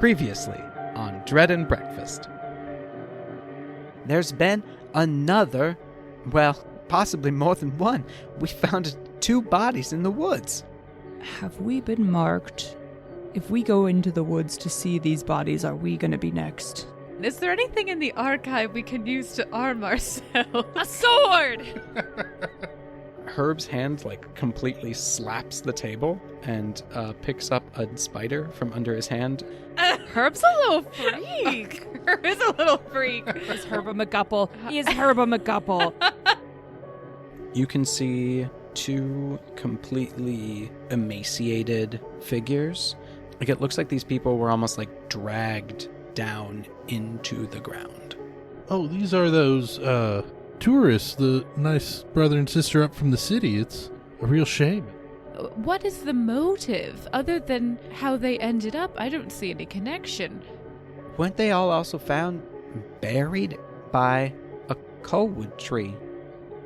Previously on Dread and Breakfast. There's been another, well, possibly more than one. We found 2 bodies in the woods. Have we been marked? If we go into the woods to see these bodies, are we going to be next? Is there anything in the archive we can use to arm ourselves? A sword! Herb's hand, completely slaps the table and picks up a spider from under his hand. Herb's a little freak. Herb is a little freak. Is Herb a McGupple? Is Herb a McGupple? You can see 2 completely emaciated figures. It looks like these people were almost dragged down into the ground. Oh, these are those tourists, the nice brother and sister up from the city. It's a real shame. What is the motive? Other than how they ended up, I don't see any connection. Weren't they all also found buried by a colwood tree?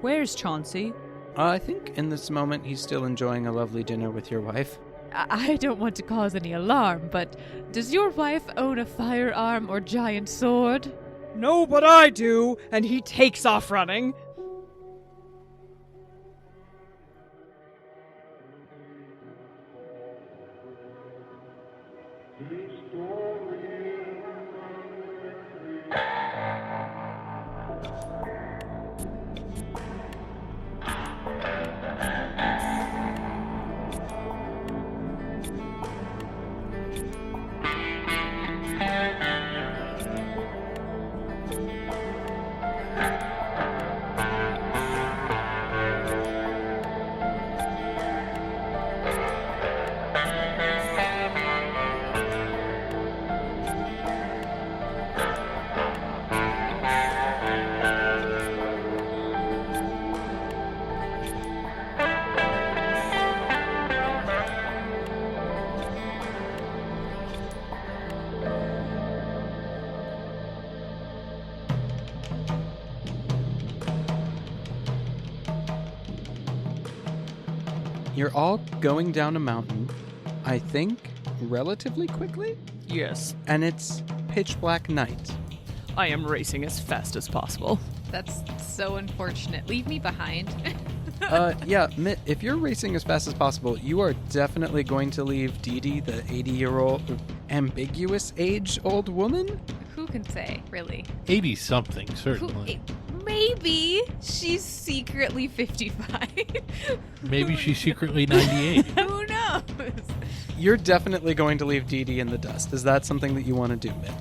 Where's Chauncey? I think in this moment he's still enjoying a lovely dinner with your wife. I don't want to cause any alarm, but does your wife own a firearm or giant sword? No, but I do, and he takes off running. You're all going down a mountain, I think, relatively quickly? Yes. And it's pitch black night. I am racing as fast as possible. That's so unfortunate. Leave me behind. Yeah, Mitt, if you're racing as fast as possible, you are definitely going to leave Dee Dee, the 80-year-old, ambiguous age-old woman? Who can say, really? 80-something, certainly. Maybe she's secretly 55. Maybe she's secretly 98. Who knows? You're definitely going to leave Dee Dee in the dust. Is that something that you want to do, Mitt?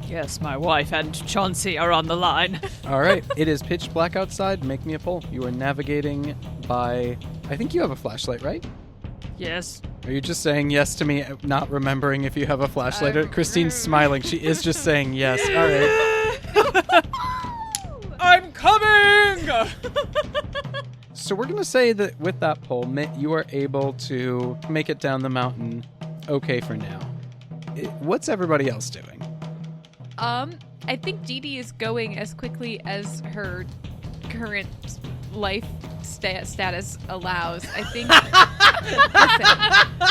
Yes, my wife and Chauncey are on the line. All right, it is pitch black outside. Make me a pull. You are navigating by... I think you have a flashlight, right? Yes. Are you just saying yes to me, not remembering if you have a flashlight? Christine's smiling. She is just saying yes. All right. I'm coming! So we're going to say that with that pull, Mitt, you are able to make it down the mountain okay for now. What's everybody else doing? I think Dee Dee is going as quickly as her current life status allows. I think...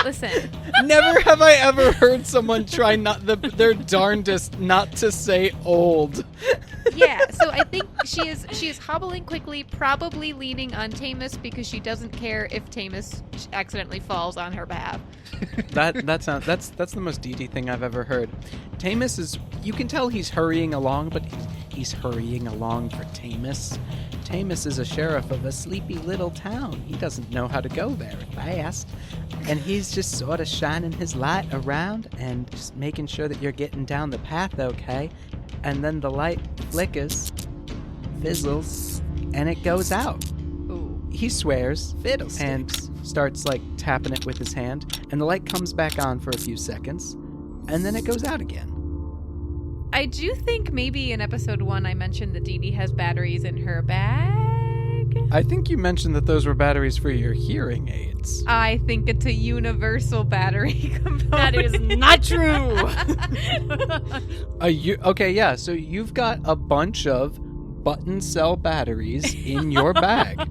Listen. Never have I ever heard someone try their darndest not to say old. Yeah, so I think she is hobbling quickly, probably leaning on Tamus because she doesn't care if Tamus accidentally falls on her behalf. That's the most Dee Dee thing I've ever heard. Tamus is, you can tell he's hurrying along, but he's hurrying along for Tamus. Tamus is a sheriff of a sleepy little town. He doesn't know how to go very fast. And he's just sort of shining his light around and just making sure that you're getting down the path okay. And then the light flickers, fizzles, and it goes out. Ooh. He swears and starts tapping it with his hand. And the light comes back on for a few seconds. And then it goes out again. I do think maybe in episode 1 I mentioned that Dee Dee has batteries in her bag. I think you mentioned that those were batteries for your hearing aids. I think it's a universal battery component. That is not true. Okay, yeah, so you've got a bunch of button cell batteries in your bag.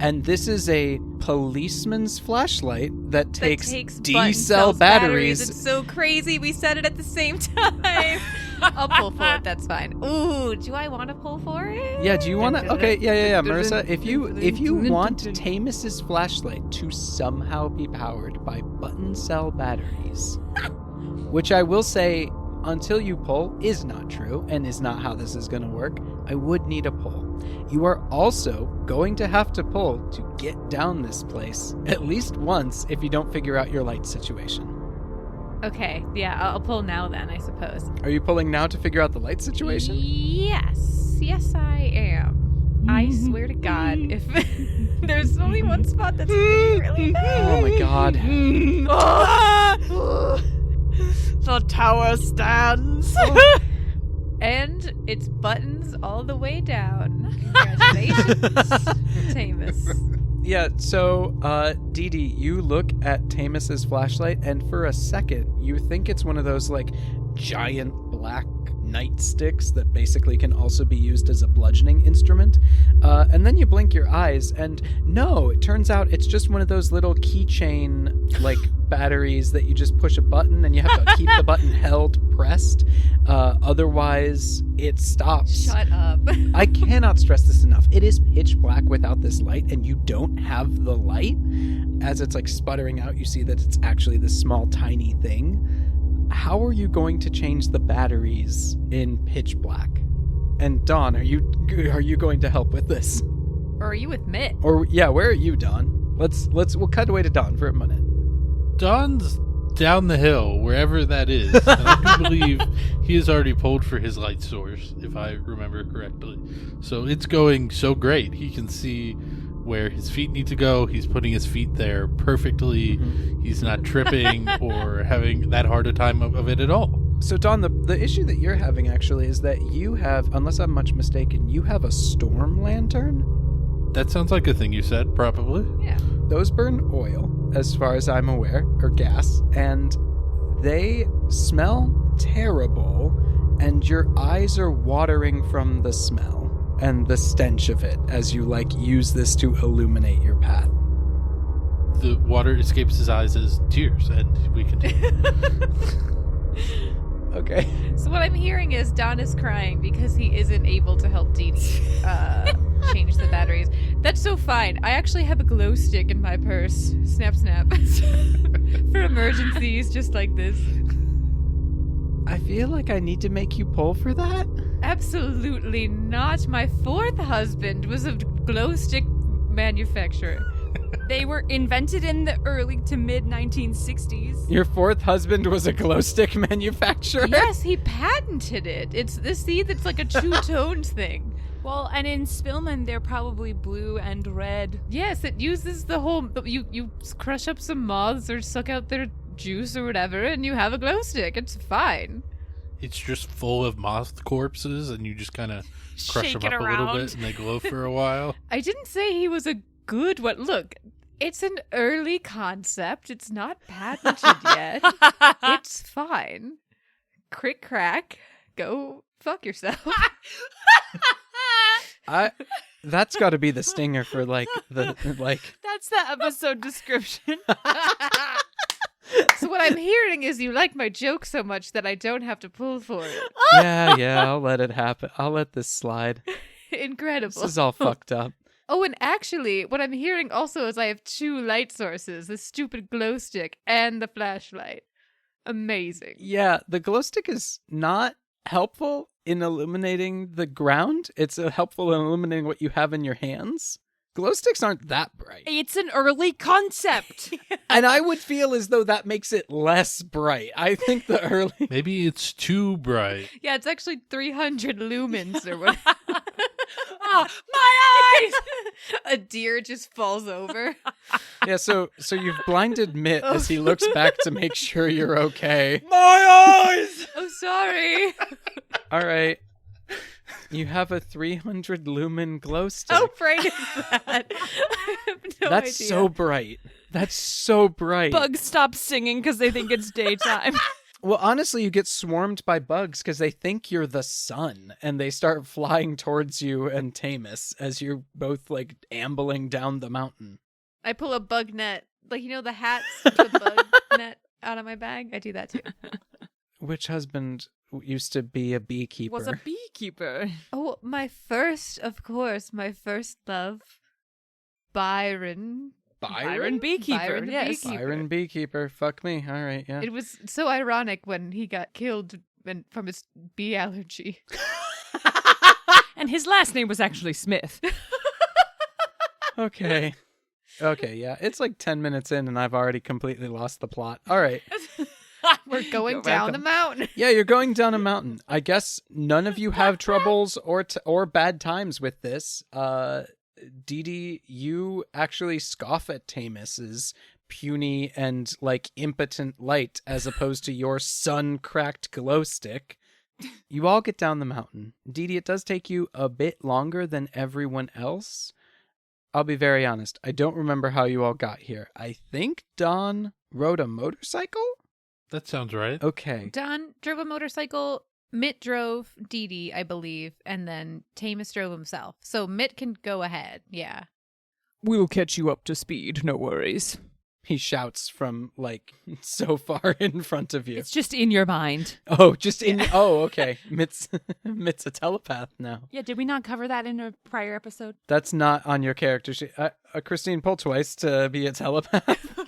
And this is a policeman's flashlight that takes D button cell cells batteries. It's so crazy. We said it at the same time. I'll pull for it. That's fine. Ooh, do I want to pull for it? Yeah, do you want to? Okay, yeah. Marissa, if you want Tamus's flashlight to somehow be powered by button cell batteries, which I will say, until you pull, is not true and is not how this is going to work, I would need a pull. You are also going to have to pull to get down this place at least once if you don't figure out your light situation. Okay, yeah, I'll pull now then, I suppose. Are you pulling now to figure out the light situation? Yes, I am. I swear to God, if there's only one spot that's really, really bad. Oh my God. The tower stands. And it's buttons all the way down. Congratulations, Tamus. Yeah, so, Dee Dee, you look at Tamus's flashlight, and for a second, you think it's one of those, like, giant black nightsticks that basically can also be used as a bludgeoning instrument. And then you blink your eyes, and no, it turns out it's just one of those little keychain, like, batteries that you just push a button, and you have to keep the button held pressed. Otherwise, it stops. Shut up. I cannot stress this enough. It is pitch black without this light, and you don't have the light. As it's like sputtering out, you see that it's actually this small, tiny thing. How are you going to change the batteries in pitch black? And Dawn, are you going to help with this? Or are you with Mitt? Or yeah, where are you, Dawn? We'll cut away to Dawn for a minute. Dawn's down the hill, wherever that is. And I do believe he has already pulled for his light source, if I remember correctly. So it's going so great. He can see where his feet need to go. He's putting his feet there perfectly. Mm-hmm. He's not tripping or having that hard a time of it at all. So, Dawn, the issue that you're having actually is that you have, unless I'm much mistaken, you have a storm lantern? That sounds like a thing you said, probably. Yeah. Those burn oil, as far as I'm aware, or gas, and they smell terrible, and your eyes are watering from the smell and the stench of it as you, use this to illuminate your path. The water escapes his eyes as tears, and we continue. Okay. So what I'm hearing is Don is crying because he isn't able to help Dee Dee change the batteries. That's so fine. I actually have a glow stick in my purse. Snap, snap. For emergencies just like this. I feel like I need to make you pull for that. Absolutely not. My fourth husband was a glow stick manufacturer. They were invented in the early to mid 1960s. Your fourth husband was a glow stick manufacturer? Yes, he patented it. It's the see that's like a two-toned thing. Well, and in Spillman, they're probably blue and red. Yes, it uses the whole... You crush up some moths or suck out their juice or whatever, and you have a glow stick. It's fine. It's just full of moth corpses, and you just kind of crush them up a little bit, and they glow for a while. I didn't say he was a good one. Look, it's an early concept. It's not patented yet. It's fine. Crick-crack. Go fuck yourself. That's got to be the stinger for That's the episode description. So what I'm hearing is you like my joke so much that I don't have to pull for it. Yeah, I'll let it happen. I'll let this slide. Incredible. This is all fucked up. Oh, and actually, what I'm hearing also is I have two light sources, the stupid glow stick and the flashlight. Amazing. Yeah, the glow stick is not helpful in illuminating the ground. It's helpful in illuminating what you have in your hands. Glow sticks aren't that bright. It's an early concept. And I would feel as though that makes it less bright. I think the early... Maybe it's too bright. Yeah, it's actually 300 lumens or whatever. Oh, my eyes! A deer just falls over. Yeah, so you've blinded Mitt as he looks back to make sure you're okay. My eyes! Oh, sorry. All right. You have a 300 lumen glow stick. How bright is that? I have no That's idea. so bright. That's so bright. Bugs stop singing because they think it's daytime. Well, honestly, you get swarmed by bugs because they think you're the sun, and they start flying towards you and Tamus as you're both, like, ambling down the mountain. I pull a bug net. Like, you know the hats? The bug net out of my bag? I do that too. Which husband used to be a beekeeper? Was a beekeeper. Oh, my first love, Byron. Byron Beekeeper. Byron the yes. Beekeeper. Byron Beekeeper. Fuck me. All right, yeah. It was so ironic when he got killed from his bee allergy. And his last name was actually Smith. Okay. Okay, yeah. It's like 10 minutes in, and I've already completely lost the plot. All right. We're going You're down welcome. the mountain. Yeah, you're going down a mountain. I guess none of you have troubles or bad times with this. Dee Dee, you actually scoff at Tamus's puny and, like, impotent light as opposed to your sun-cracked glow stick. You all get down the mountain. Dee Dee, it does take you a bit longer than everyone else. I'll be very honest. I don't remember how you all got here. I think Don rode a motorcycle? That sounds right. Okay. Don drove a motorcycle. Mitt drove Dee Dee, I believe, and then Tamus drove himself. So Mitt can go ahead. Yeah. We'll catch you up to speed, no worries. He shouts from, like, so far in front of you. It's just in your mind. Oh, just in... Oh, okay. Mitt's a telepath now. Yeah, did we not cover that in a prior episode? That's not on your character sheet. Christine, pull twice to be a telepath.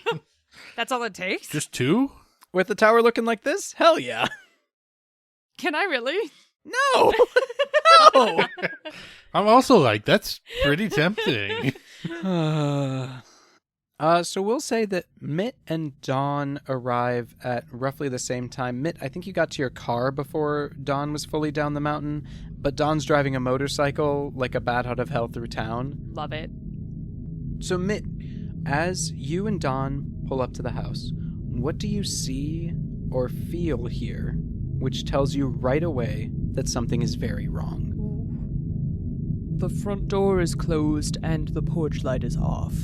That's all it takes? Just 2? With the tower looking like this? Hell yeah. Can I really? No! No! I'm also like, that's pretty tempting. So we'll say that Mitt and Dawn arrive at roughly the same time. Mitt, I think you got to your car before Dawn was fully down the mountain, but Dawn's driving a motorcycle like a bat out of hell through town. Love it. So Mitt, as you and Dawn pull up to the house, what do you see or feel here, which tells you right away that something is very wrong? The front door is closed and the porch light is off.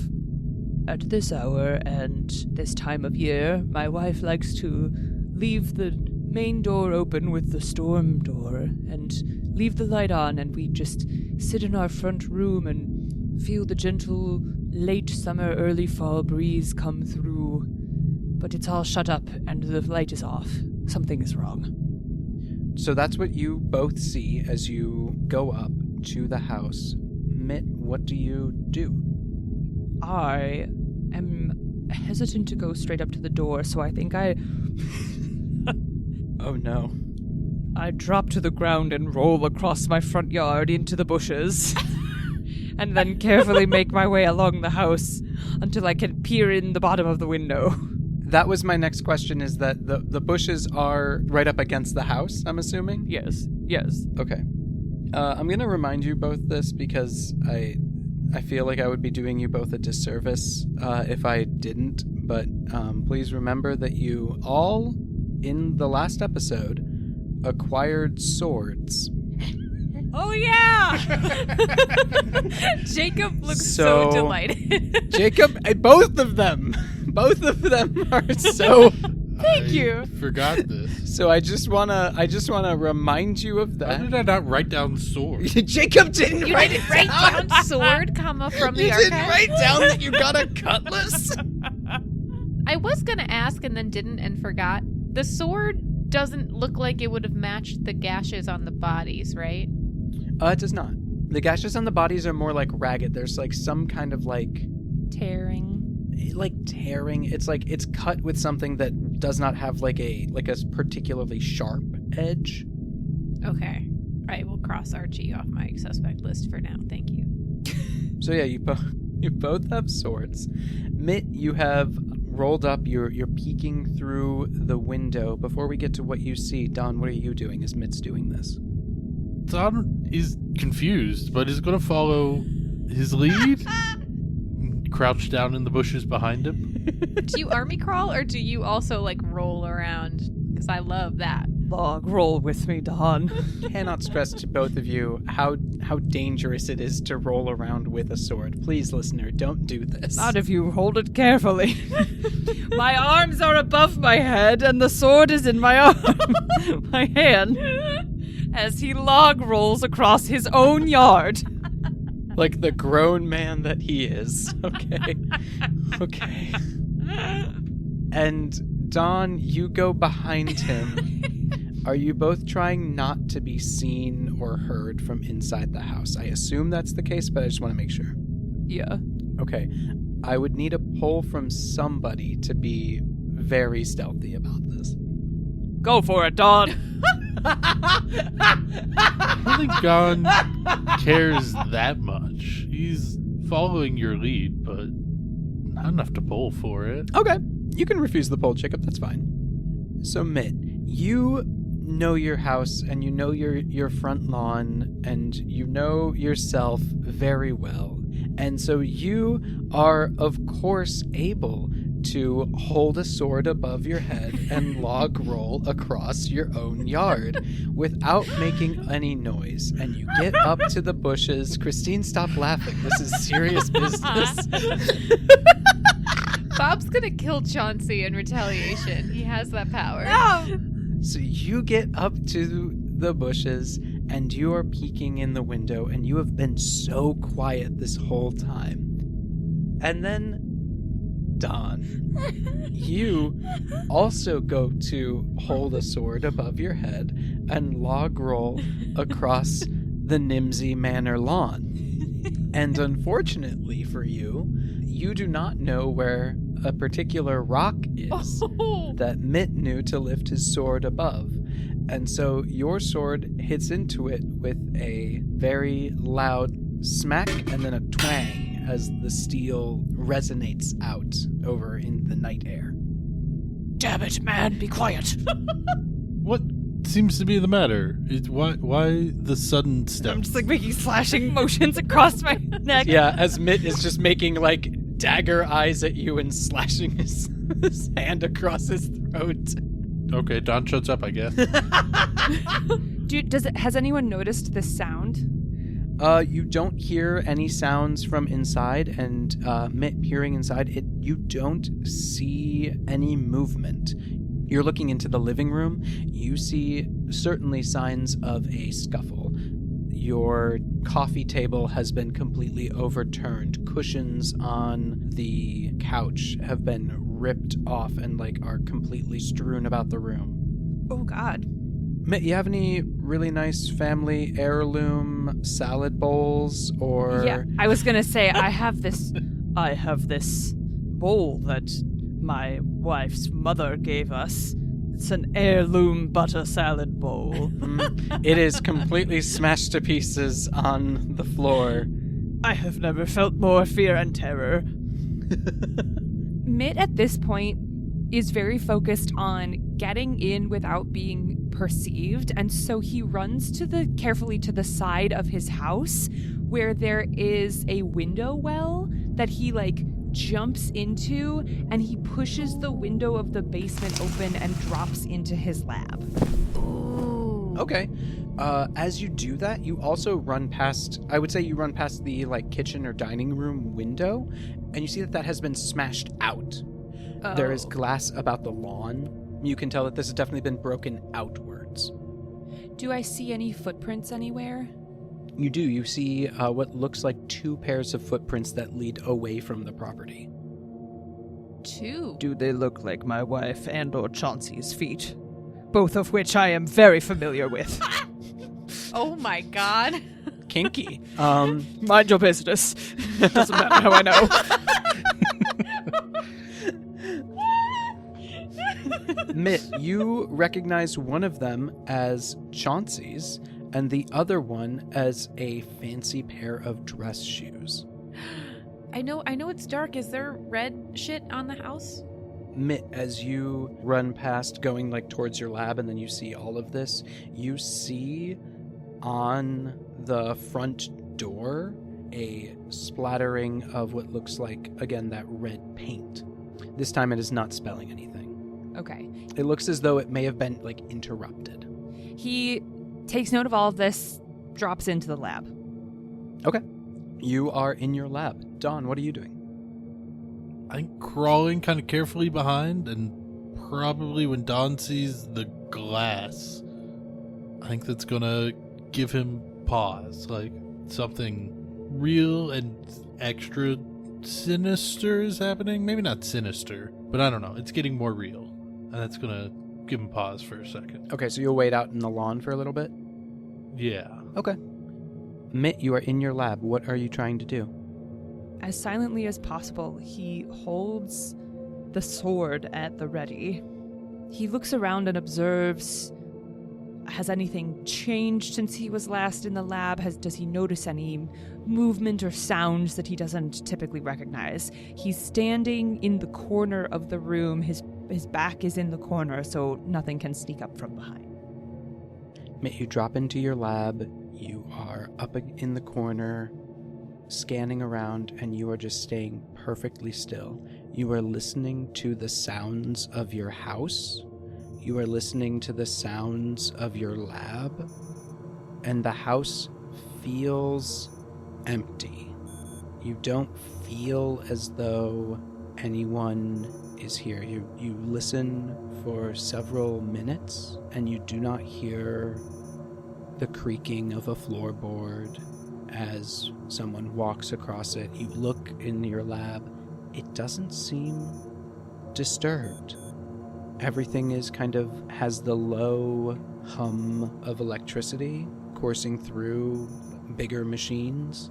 At this hour and this time of year, my wife likes to leave the main door open with the storm door and leave the light on, and we just sit in our front room and feel the gentle late summer, early fall breeze come through. But it's all shut up and the light is off. Something is wrong. So that's what you both see as you go up to the house. Mitt, what do you do? I am hesitant to go straight up to the door, so I think I Oh no. drop to the ground and roll across my front yard into the bushes, and then carefully make my way along the house until I can peer in the bottom of the window. That was my next question, is that the bushes are right up against the house, I'm assuming? Yes. Okay. I'm going to remind you both this because I feel like I would be doing you both a disservice if I didn't, but please remember that you all, in the last episode, acquired swords. Oh, yeah! Jacob looks So- so delighted. Jacob, both of them are so... Thank you. Forgot this. So I just wanna remind you of How that. did I not write down sword? Jacob didn't You write didn't it write down. down sword, comma, from the You didn't archive? write down that you got a cutlass. I was going to ask and then didn't and forgot. The sword doesn't look like it would have matched the gashes on the bodies, right? It does not. The gashes on the bodies are more like ragged. There's like some kind of like Tearing. tearing. It's like it's cut with something that does not have like a particularly sharp edge. Okay. All right, we'll cross Archie off my suspect list for now. Thank you. So yeah, you both have swords. Mitt, you have rolled up. You're peeking through the window. Before we get to what you see, Don, what are you doing as Mitt's doing this? Don is confused, but is going to follow his lead. Crouch down in the bushes behind him. Do you army crawl or do you also like roll around? Because I love that. Log, roll with me, Don. Cannot stress to both of you how dangerous it is to roll around with a sword. Please, listener, don't do this. Not if you hold it carefully. My arms are above my head, and the sword is in my arm, my hand, as he log rolls across his own yard. Like the grown man that he is. Okay. Okay. And Dawn, you go behind him. Are you both trying not to be seen or heard from inside the house? I assume that's the case, but I just want to make sure. Yeah. Okay. I would need a pull from somebody to be very stealthy about this. Go for it, Don. I don't think Gon cares that much. He's following your lead, but not enough to pull for it. Okay. You can refuse the pull, Jacob. That's fine. So, Mitt, you know your house and you know your front lawn and you know yourself very well. And so you are, of course, able to hold a sword above your head and log roll across your own yard without making any noise. And you get up to the bushes. Christine, stop laughing. This is serious business. Bob's gonna kill Chauncey in retaliation. He has that power. No! So you get up to the bushes and you are peeking in the window and you have been so quiet this whole time. And then, Dawn, you also go to hold a sword above your head and log roll across the Nimsy Manor lawn. And unfortunately for you, you do not know where a particular rock is that Mitt knew to lift his sword above. And so your sword hits into it with a very loud smack and then a twang as the steel resonates out over in the night air. Damn it, man, be quiet. What seems to be the matter? Why the sudden steps? I'm just like making slashing motions across my neck. Yeah, as Mitt is just making like dagger eyes at you and slashing his hand across his throat. Okay, Don shuts up, I guess. Has anyone noticed this sound? You don't hear any sounds from inside, and Mitt peering inside, you don't see any movement. You're looking into the living room. You see certainly signs of a scuffle. Your coffee table has been completely overturned. Cushions on the couch have been ripped off and are completely strewn about the room. Oh, God. Mitt, you have any really nice family heirloom salad bowls or... Yeah, I was going to say, I have this bowl that my wife's mother gave us. It's an heirloom butter salad bowl. It is completely smashed to pieces on the floor. I have never felt more fear and terror. Mitt, at this point, is very focused on getting in without being perceived, and so he runs carefully to the side of his house where there is a window well that he jumps into, and he pushes the window of the basement open and drops into his lab. Ooh. Okay. As you do that, you also run past, I would say you run past the kitchen or dining room window, and you see that has been smashed out. Oh. There is glass about the lawn. You can tell that this has definitely been broken outwards. Do I see any footprints anywhere? You do. You see what looks like 2 pairs of footprints that lead away from the property. 2? Do they look like my wife and or Chauncey's feet? Both of which I am very familiar with. Oh my God. Kinky. Mind your business. Doesn't matter how I know. Mitt, you recognize one of them as Chauncey's and the other one as a fancy pair of dress shoes. I know it's dark. Is there red shit on the house? Mitt, as you run past going towards your lab and then you see all of this, you see on the front door a splattering of what looks like, again, that red paint. This time it is not spelling anything. Okay. It looks as though it may have been, like, interrupted. He takes note of all of this, drops into the lab. Okay. You are in your lab. Dawn, what are you doing? I'm crawling kind of carefully behind, and probably when Don sees the glass, I think that's gonna give him pause. Like, something real and extra sinister is happening. Maybe not sinister, but I don't know. It's getting more real, and that's gonna give him pause for a second. Okay, so you'll wait out in the lawn for a little bit? Yeah. Okay. Mitt, you are in your lab. What are you trying to do? As silently as possible, he holds the sword at the ready. He looks around and observes, has anything changed since he was last in the lab? Does he notice any movement or sounds that he doesn't typically recognize? He's standing in the corner of the room. His back is in the corner, so nothing can sneak up from behind. Mitt, you drop into your lab. You are up in the corner, scanning around, and you are just staying perfectly still. You are listening to the sounds of your house. You are listening to the sounds of your lab. And the house feels empty. You don't feel as though anyone is here. You listen for several minutes, and you do not hear the creaking of a floorboard as someone walks across it. You look in your lab. It doesn't seem disturbed. Everything is has the low hum of electricity coursing through bigger machines,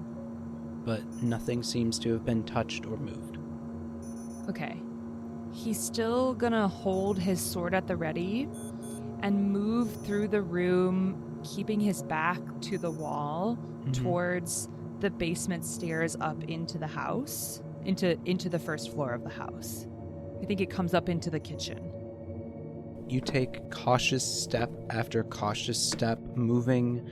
but nothing seems to have been touched or moved. Okay. He's still gonna hold his sword at the ready and move through the room, keeping his back to the wall towards the basement stairs up into the house, into the first floor of the house. I think it comes up into the kitchen. You take cautious step after cautious step, moving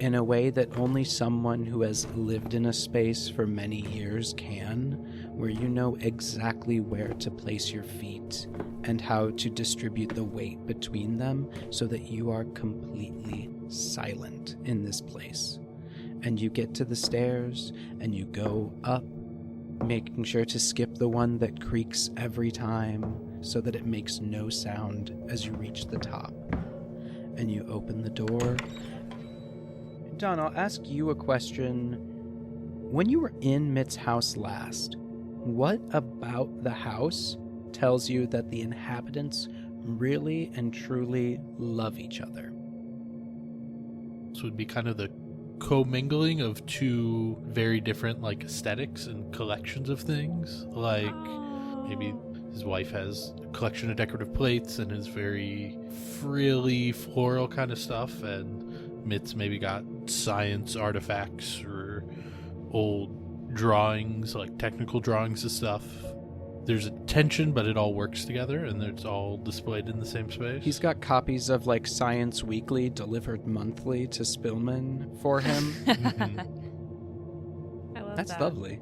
in a way that only someone who has lived in a space for many years can, where you know exactly where to place your feet and how to distribute the weight between them so that you are completely silent in this place. And you get to the stairs and you go up, making sure to skip the one that creaks every time so that it makes no sound as you reach the top. And you open the door. Don, I'll ask you a question. When you were in Mitt's house last, what about the house tells you that the inhabitants really and truly love each other? So it would be kind of the commingling of two very different aesthetics and collections of things. Maybe his wife has a collection of decorative plates and is very frilly floral kind of stuff, and Mitt's maybe got science artifacts or old drawings, technical drawings of stuff. There's a tension, but it all works together, and it's all displayed in the same space. He's got copies of Science Weekly delivered monthly to Spillman for him. I love That's that. lovely.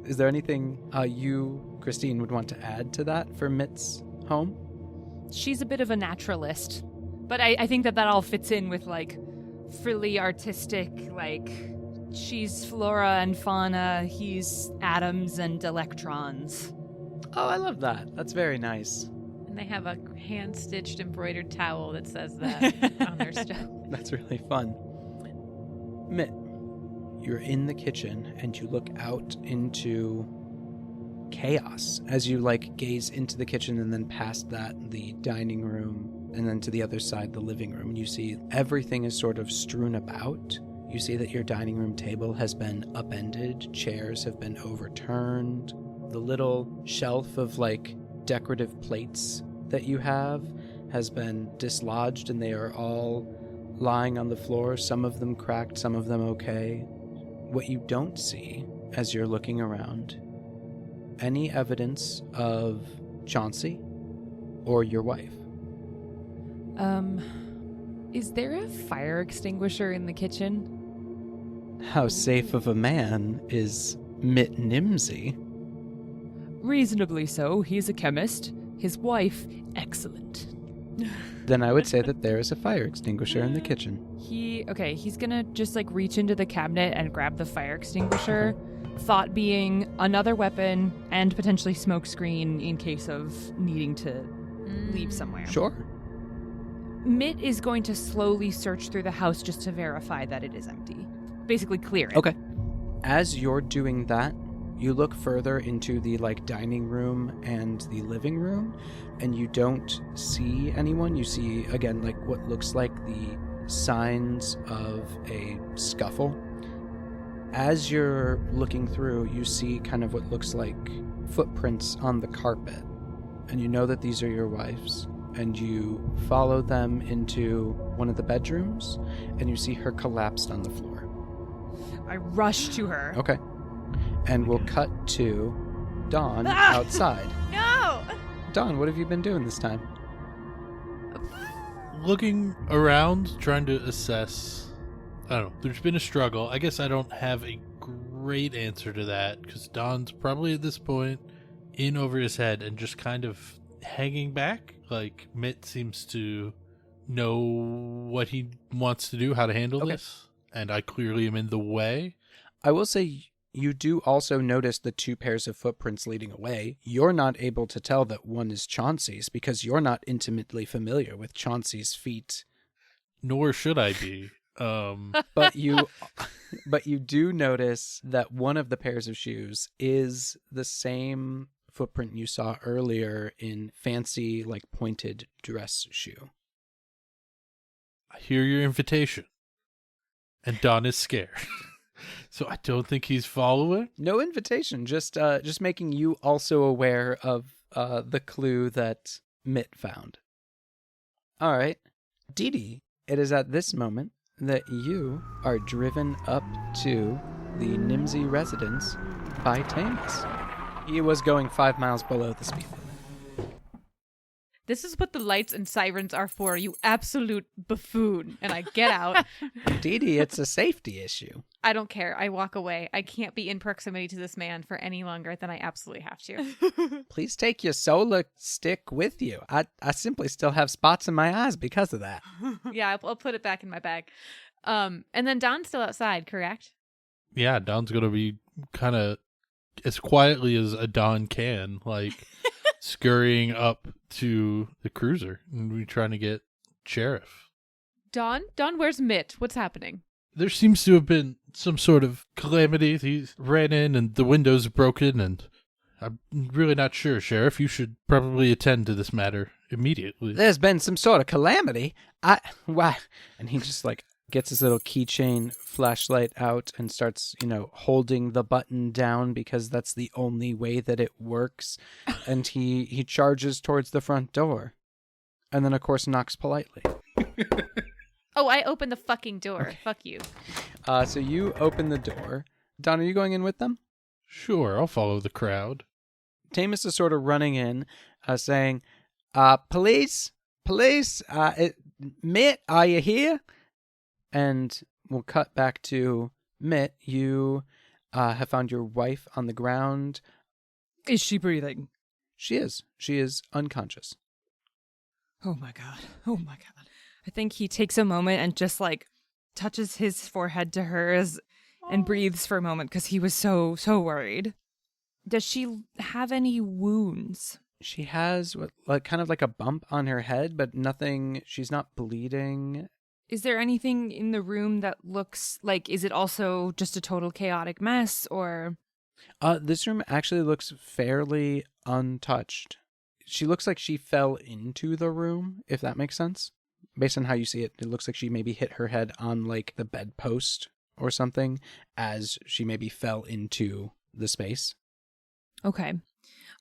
Is there anything you, Christine, would want to add to that for Mitt's home? She's a bit of a naturalist, but I think that all fits in with frilly artistic, she's flora and fauna, he's atoms and electrons. Oh, I love that. That's very nice. And they have a hand-stitched embroidered towel that says that on their stuff. That's really fun. Mitt, you're in the kitchen and you look out into chaos as you gaze into the kitchen and then past that the dining room and then to the other side the living room. You see everything is sort of strewn about. You see that your dining room table has been upended, chairs have been overturned. The little shelf of decorative plates that you have has been dislodged and they are all lying on the floor, some of them cracked, some of them okay. What you don't see as you're looking around, any evidence of Chauncey or your wife. Is there a fire extinguisher in the kitchen? How safe of a man is Mitt Nimsey? Reasonably so. He's a chemist. His wife, excellent. Then I would say that there is a fire extinguisher in the kitchen. He's gonna just like reach into the cabinet and grab the fire extinguisher. Thought being another weapon and potentially smoke screen in case of needing to leave somewhere. Sure. Mitt is going to slowly search through the house just to verify that it is empty. Basically clear it. Okay. As you're doing that, you look further into the dining room and the living room, and you don't see anyone. You see, again, what looks like the signs of a scuffle. As you're looking through, you see kind of what looks like footprints on the carpet, and you know that these are your wife's, and you follow them into one of the bedrooms, and you see her collapsed on the floor. I rush to her. Okay. And we'll cut to Dawn outside. No! Dawn, what have you been doing this time? Looking around, trying to assess. I don't know. There's been a struggle. I guess I don't have a great answer to that because Don's probably at this point in over his head and just kind of hanging back. Mitt seems to know what he wants to do, how to handle this, and I clearly am in the way. I will say you do also notice the two pairs of footprints leading away. You're not able to tell that one is Chauncey's because you're not intimately familiar with Chauncey's feet. Nor should I be. But you do notice that one of the pairs of shoes is the same footprint you saw earlier in fancy, pointed dress shoe. I hear your invitation. And Don is scared. So I don't think he's following. No invitation, just making you also aware of the clue that Mitt found. All right. Dee Dee, it is at this moment that you are driven up to the Nimsy residence by Tamus. He was going 5 miles below the speed limit. This is what the lights and sirens are for, you absolute buffoon. And I get out. Dee Dee, it's a safety issue. I don't care. I walk away. I can't be in proximity to this man for any longer than I absolutely have to. Please take your solar stick with you. I simply still have spots in my eyes because of that. Yeah, I'll put it back in my bag. And then Don's still outside, correct? Yeah, Don's going to be kind of as quietly as a Don can, scurrying up to the cruiser and we trying to get Sheriff. Don, where's Mitt? What's happening? There seems to have been some sort of calamity. He ran in and the window's broken and I'm really not sure, Sheriff. You should probably attend to this matter immediately. There's been some sort of calamity. Why? And he just gets his little keychain flashlight out and starts, holding the button down because that's the only way that it works. And he charges towards the front door. And then, of course, knocks politely. Oh, I opened the fucking door. Okay. Fuck you. So you open the door. Don, are you going in with them? Sure, I'll follow the crowd. Tamus is sort of running in, saying, police, Mitt, are you here? And we'll cut back to Mitt. You have found your wife on the ground. Is she breathing? She is. She is unconscious. Oh my god. I think he takes a moment and just touches his forehead to hers and breathes for a moment because he was so worried. Does she have any wounds? She has kind of like a bump on her head, but nothing. She's not bleeding. Is there anything in the room that looks is it also just a total chaotic mess or? This room actually looks fairly untouched. She looks like she fell into the room, if that makes sense. Based on how you see it, it looks like she maybe hit her head on the bedpost or something as she maybe fell into the space. Okay.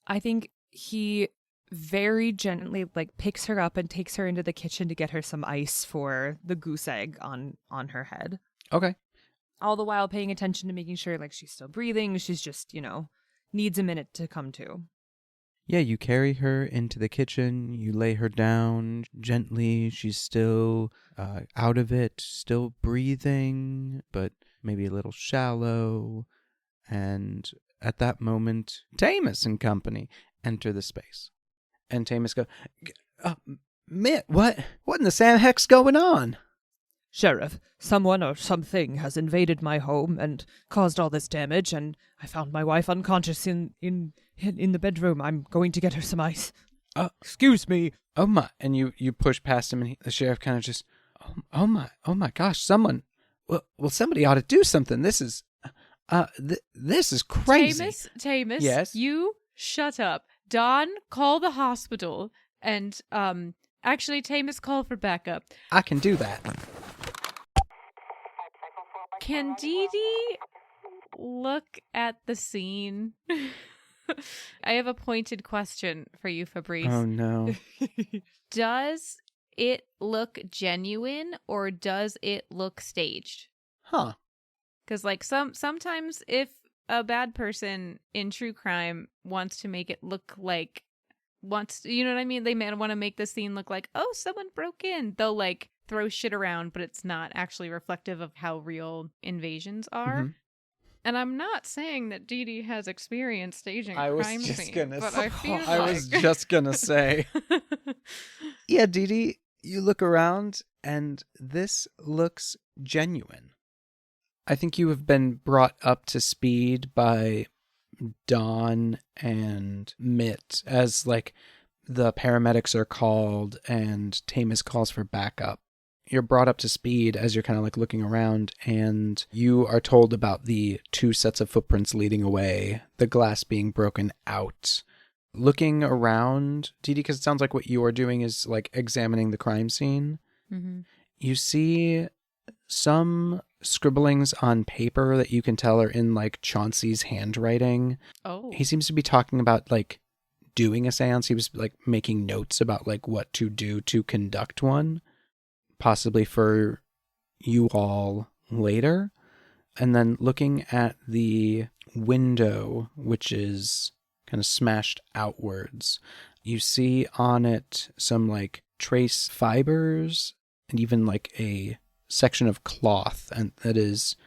I think he very gently picks her up and takes her into the kitchen to get her some ice for the goose egg on her head. Okay. All the while paying attention to making sure she's still breathing. She's just, needs a minute to come to. Yeah, you carry her into the kitchen, you lay her down gently. She's still out of it, still breathing, but maybe a little shallow. And at that moment, Tamus and company enter the space. And Tamus go, Mitt, what in the Sam heck's going on? Sheriff, someone or something has invaded my home and caused all this damage, and I found my wife unconscious in the bedroom. I'm going to get her some ice. Excuse me. Oh my! And you push past him, and the sheriff kind of just, oh my gosh! Someone, well, somebody ought to do something. This is, this is crazy. Tamus, yes, you shut up. Don, call the hospital, and actually, Tamus, call for backup. I can do that. Can Dee Dee look at the scene? I have a pointed question for you, Fabrice. Oh, no. Does it look genuine or does it look staged? Huh. Because, like, sometimes if a bad person in true crime wants to make it look like, you know what I mean? They may want to make the scene look like, oh, someone broke in. They'll, like, throw shit around, but it's not actually reflective of how real invasions are. Mm-hmm. And I'm not saying that Dee Dee has experience staging a crime scene, but I feel like... I was just gonna say. Yeah, Dee Dee, you look around, and this looks genuine. I think you have been brought up to speed by Dawn and Mitt as, like, the paramedics are called and Tamus calls for backup. You're brought up to speed as you're kind of like looking around, and you are told about the 2 sets of footprints leading away, the glass being broken out. Looking around, Dee Dee, because it sounds like what you are doing is like examining the crime scene. Mm-hmm. You see some scribblings on paper that you can tell are in like Chauncey's handwriting. Oh. He seems to be talking about like doing a seance. He was like making notes about like what to do to conduct one. Possibly for you all later. And then looking at the window, which is kind of smashed outwards, you see on it some like trace fibers and even like a section of cloth, and that is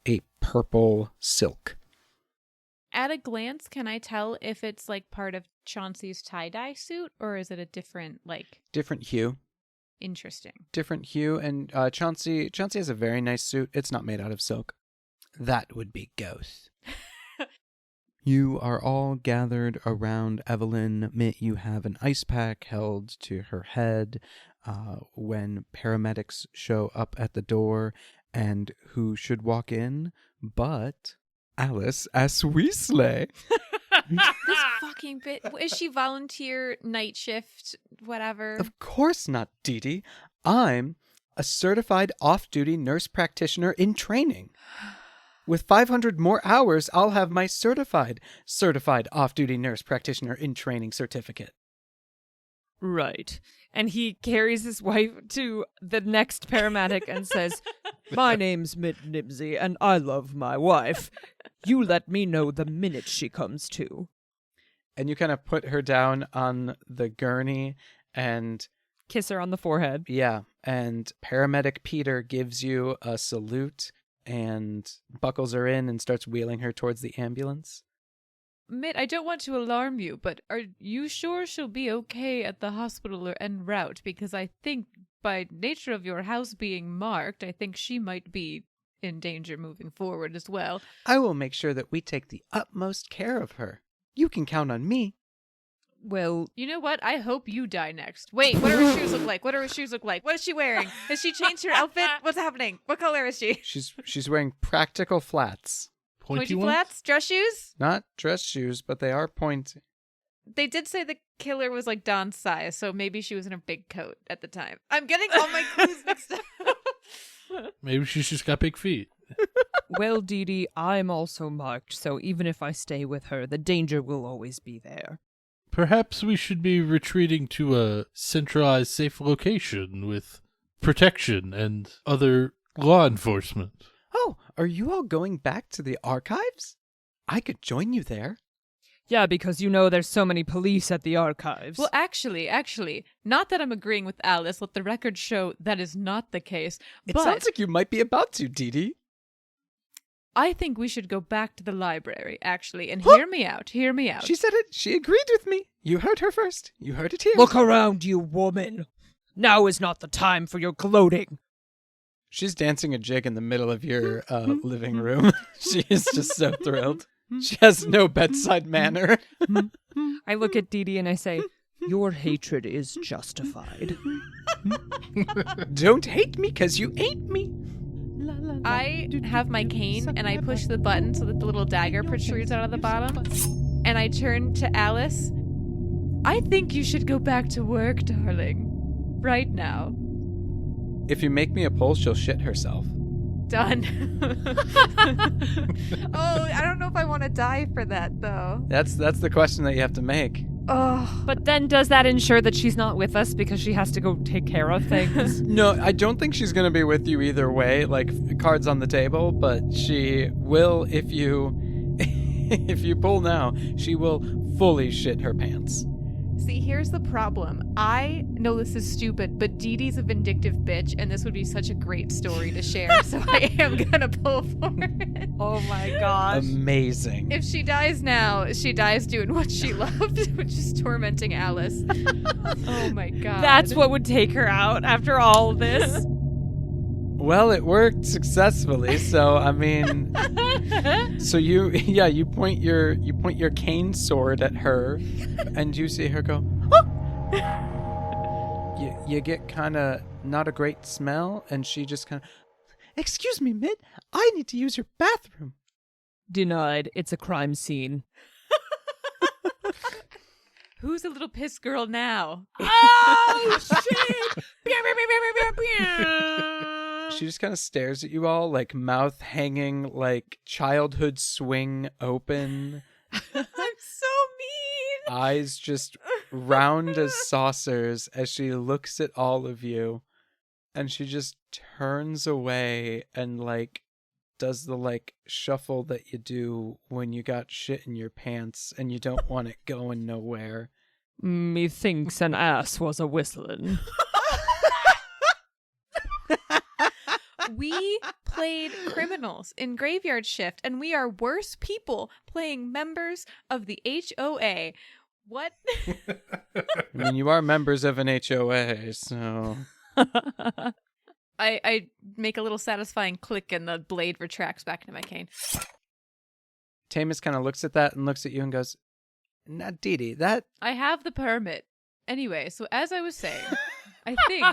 a purple silk. At a glance, can I tell if it's like part of Chauncey's tie-dye suit, or is it a different hue? Interesting. Different hue, and Chauncey has a very nice suit. It's not made out of silk. That would be ghost. You are all gathered around Evelyn. Mitt, you have an ice pack held to her head when paramedics show up at the door, and who should walk in but Alice as Weasley. This fucking bit. Is she volunteer night shift, whatever? Of course not, Dee Dee. I'm a certified off-duty nurse practitioner in training. With 500 more hours, I'll have my certified off-duty nurse practitioner in training certificate. Right. And he carries his wife to the next paramedic and says, "My name's Mitt Nimsey, and I love my wife. You let me know the minute she comes to." And you kind of put her down on the gurney and kiss her on the forehead. Yeah. And paramedic Peter gives you a salute and buckles her in and starts wheeling her towards the ambulance. Mitt, I don't want to alarm you, but are you sure she'll be okay at the hospital or en route? Because I think by nature of your house being marked, I think she might be in danger moving forward as well. I will make sure that we take the utmost care of her. You can count on me. Well, you know what? I hope you die next. Wait, what do her shoes look like? What do her shoes look like? What is she wearing? Has she changed her outfit? What's happening? What color is she? She's wearing practical flats. Pointy flats? Dress shoes? Not dress shoes, but they are pointy. They did say the killer was like Don's size, so maybe she was in a big coat at the time. I'm getting all my clues mixed up. Maybe she's just got big feet. Well, Dee Dee, I'm also marked, so even if I stay with her, the danger will always be there. Perhaps we should be retreating to a centralized, safe location with protection and other law enforcement. Oh, are you all going back to the archives? I could join you there. Yeah, because you know there's so many police at the archives. Well, actually, not that I'm agreeing with Alice. Let the record show that is not the case. It sounds like you might be about to, Dee Dee. I think we should go back to the library, actually, and hear me out. Hear me out. She said it. She agreed with me. You heard her first. You heard it here. Look around, you woman. Now is not the time for your gloating. She's dancing a jig in the middle of your living room. She is just so thrilled. She has no bedside manner. I look at Dee Dee and I say, your hatred is justified. Don't hate me, 'cause you ain't me. I have my cane, and I push the button so that the little dagger protrudes out of the bottom. And I turn to Alice. I think you should go back to work, darling. Right now. If you make me a pole, she'll shit herself. Done. Oh, I don't know if I want to die for that, though. That's the question that you have to make. Oh. But then does that ensure that she's not with us because she has to go take care of things? No, I don't think she's going to be with you either way, like cards on the table, but she will if you if you pull now, she will fully shit her pants. See, here's the problem. I know this is stupid, but Dee Dee's a vindictive bitch, and this would be such a great story to share, so I am gonna pull for it. Oh my gosh. Amazing. If she dies now, she dies doing what she loved, which is tormenting Alice. Oh my god. That's what would take her out after all of this. Well, it worked successfully, so I mean, so you point your cane sword at her, and you see her go. You get kind of not a great smell, and she just kind of, excuse me, Mitt, I need to use your bathroom. Denied. It's a crime scene. Who's a little piss girl now? Oh shit! She just kind of stares at you all, like mouth hanging, like childhood swing open. I'm so mean. Eyes just round as saucers as she looks at all of you, and she just turns away and like does the like shuffle that you do when you got shit in your pants and you don't want it going nowhere. Methinks an ass was a whistling. We played criminals in Graveyard Shift, and we are worse people playing members of the HOA. What? I mean, you are members of an HOA, so... I make a little satisfying click, and the blade retracts back into my cane. Tamus kind of looks at that and looks at you and goes, "Now, Dee Dee, that..." I have the permit. Anyway, so as I was saying, I think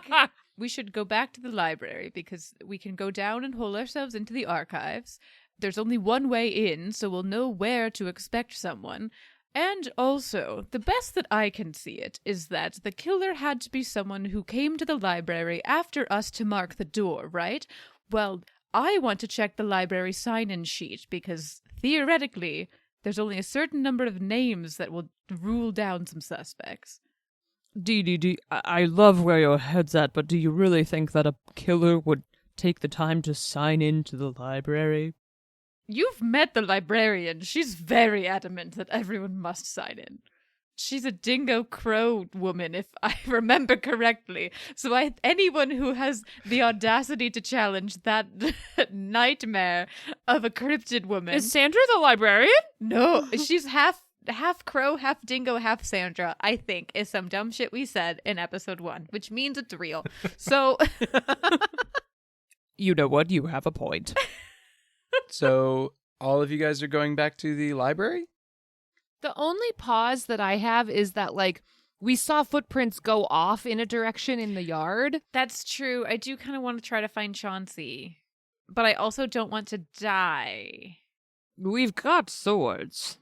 we should go back to the library because we can go down and hole ourselves into the archives. There's only one way in, so we'll know where to expect someone. And also, the best that I can see it is that the killer had to be someone who came to the library after us to mark the door, right? Well, I want to check the library sign-in sheet because, theoretically, there's only a certain number of names that will rule down some suspects. Dee, I love where your head's at, but do you really think that a killer would take the time to sign into the library? You've met the librarian. She's very adamant that everyone must sign in. She's a dingo crow woman, if I remember correctly. So anyone who has the audacity to challenge that nightmare of a cryptid woman... Is Sandra the librarian? No, she's half crow, half dingo, half Sandra, I think, is some dumb shit we said in episode 1, which means it's real. So... You know what? You have a point. So, all of you guys are going back to the library? The only pause that I have is that, like, we saw footprints go off in a direction in the yard. That's true. I do kind of want to try to find Chauncey, but I also don't want to die. We've got swords.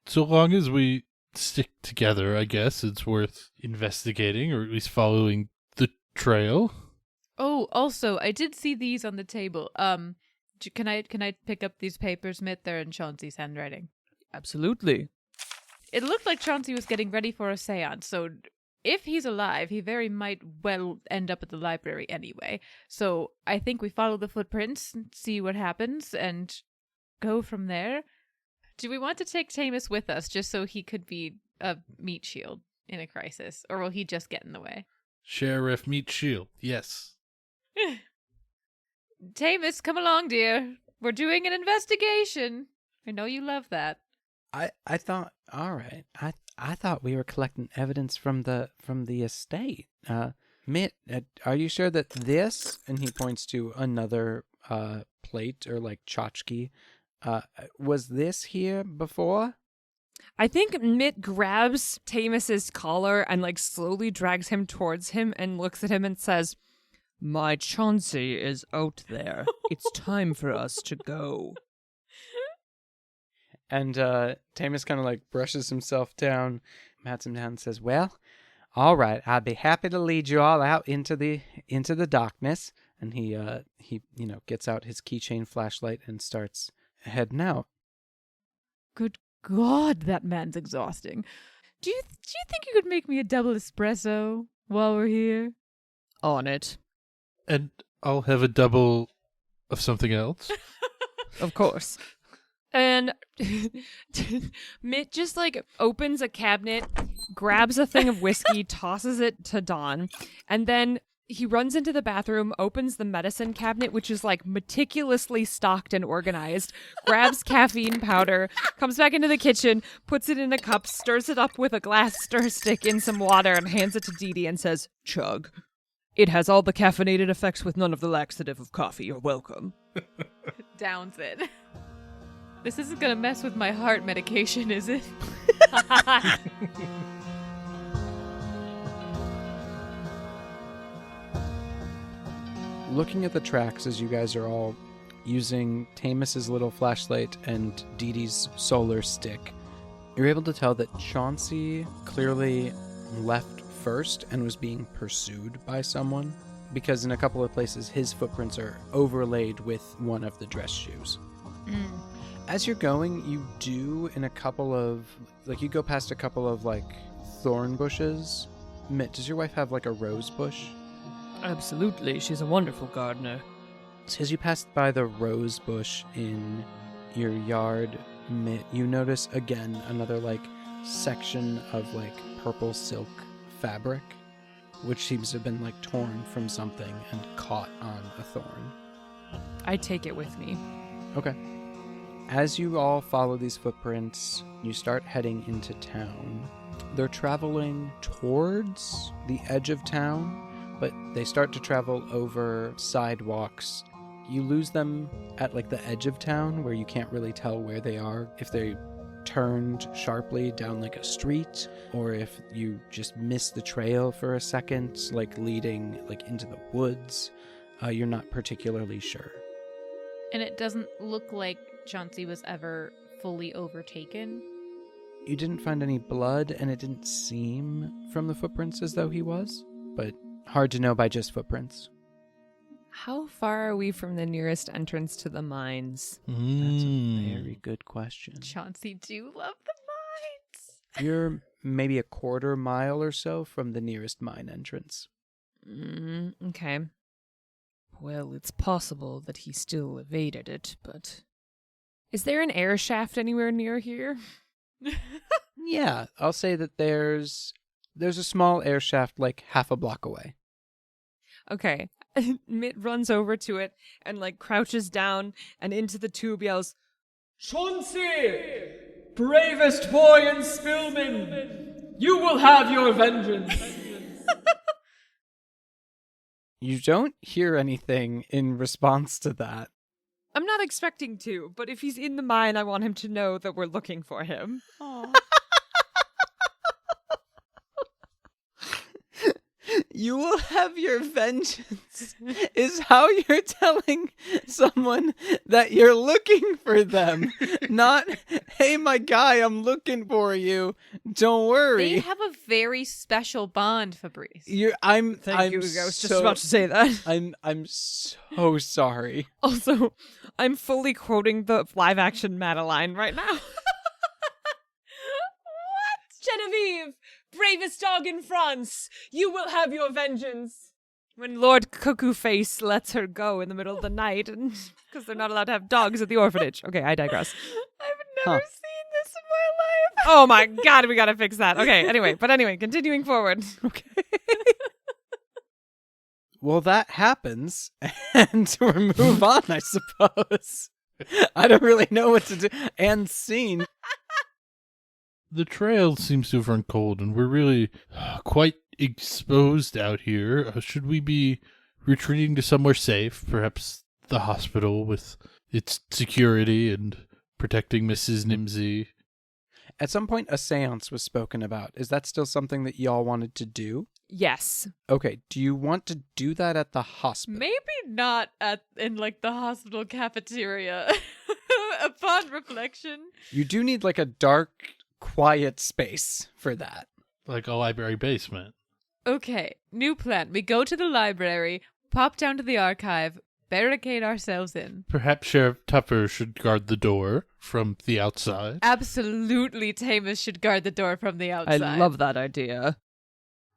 So long as we stick together, I guess it's worth investigating, or at least following the trail. Oh, also, I did see these on the table. Can I pick up these papers, Mitt? They're in Chauncey's handwriting. Absolutely. It looked like Chauncey was getting ready for a seance, so if he's alive, he very might well end up at the library anyway. So I think we follow the footprints, see what happens, and go from there. Do we want to take Tamus with us just so he could be a meat shield in a crisis, or will he just get in the way? Sheriff Meat Shield, yes. Tamus, come along, dear. We're doing an investigation. I know you love that. I thought, all right. I thought we were collecting evidence from the estate. Mitt, are you sure that this, and he points to another plate or like tchotchke, was this here before? I think Mitt grabs Tamus's collar and like slowly drags him towards him and looks at him and says, "My Chauncey is out there. It's time for us to go." And Tamus kind of like brushes himself down, pats him down, and says, "Well, all right. I'd be happy to lead you all out into the darkness." And he gets out his keychain flashlight and starts heading out. Good God, that man's exhausting. Do you think you could make me a double espresso while we're here? On it. And I'll have a double of something else. Of course. And Mitt just like opens a cabinet, grabs a thing of whiskey, tosses it to Dawn, and then he runs into the bathroom, opens the medicine cabinet, which is like meticulously stocked and organized, grabs caffeine powder, comes back into the kitchen, puts it in a cup, stirs it up with a glass stir stick in some water, and hands it to Dee Dee and says, "Chug. It has all the caffeinated effects with none of the laxative of coffee. You're welcome." Downs it. This isn't gonna mess with my heart medication, is it? Looking at the tracks as you guys are all using Tamus's little flashlight and Dee Dee's solar stick, you're able to tell that Chauncey clearly left first and was being pursued by someone, because in a couple of places his footprints are overlaid with one of the dress shoes. As you're going, you do in a couple of, like, you go past a couple of, like, thorn bushes. Mitt, does your wife have, like, a rose bush? Absolutely. She's a wonderful gardener. As you pass by the rose bush in your yard, Mitt, you notice again another, like, section of, like, purple silk fabric, which seems to have been, like, torn from something and caught on a thorn. I take it with me. Okay. As you all follow these footprints, you start heading into town. They're traveling towards the edge of town, but they start to travel over sidewalks. You lose them at like the edge of town where you can't really tell where they are, if they turned sharply down like a street, or if you just miss the trail for a second, like leading like into the woods. You're not particularly sure. And it doesn't look like Chauncey was ever fully overtaken. You didn't find any blood, and it didn't seem from the footprints as though he was, but hard to know by just footprints. How far are we from the nearest entrance to the mines? That's a very good question. Chauncey do love the mines. You're maybe a quarter mile or so from the nearest mine entrance. Okay. Well, it's possible that he still evaded it, but... Is there an air shaft anywhere near here? Yeah, I'll say that there's a small air shaft like half a block away. Okay. Mitt runs over to it and like crouches down and into the tube yells, "Chauncey! Bravest boy in Spillman! You will have your vengeance!" You don't hear anything in response to that. I'm not expecting to, but if he's in the mine, I want him to know that we're looking for him. You will have your vengeance is how you're telling someone that you're looking for them. Not, hey, my guy, I'm looking for you. Don't worry. They have a very special bond, Fabrice. Thank you. I was just about to say that. I'm so sorry. Also, I'm fully quoting the live-action Madeline right now. What? Genevieve! Bravest dog in France! You will have your vengeance! When Lord Cuckoo Face lets her go in the middle of the night, because they're not allowed to have dogs at the orphanage. Okay, I digress. I've never seen this in my life. Oh my god, we gotta fix that. Okay, anyway, continuing forward. Okay. Well, that happens, and we move on, I suppose. I don't really know what to do. And scene. The trail seems to have run cold, and we're really quite exposed out here. Should we be retreating to somewhere safe? Perhaps the hospital with its security and protecting Mrs. Nimsy? At some point, a seance was spoken about. Is that still something that y'all wanted to do? Yes. Okay, do you want to do that at the hospital? Maybe not in like the hospital cafeteria. Upon reflection. You do need like a dark, quiet space for that. Like a library basement. Okay, new plan. We go to the library, pop down to the archive, barricade ourselves in. Perhaps Sheriff Tupper should guard the door from the outside. Absolutely, Tamus should guard the door from the outside. I love that idea.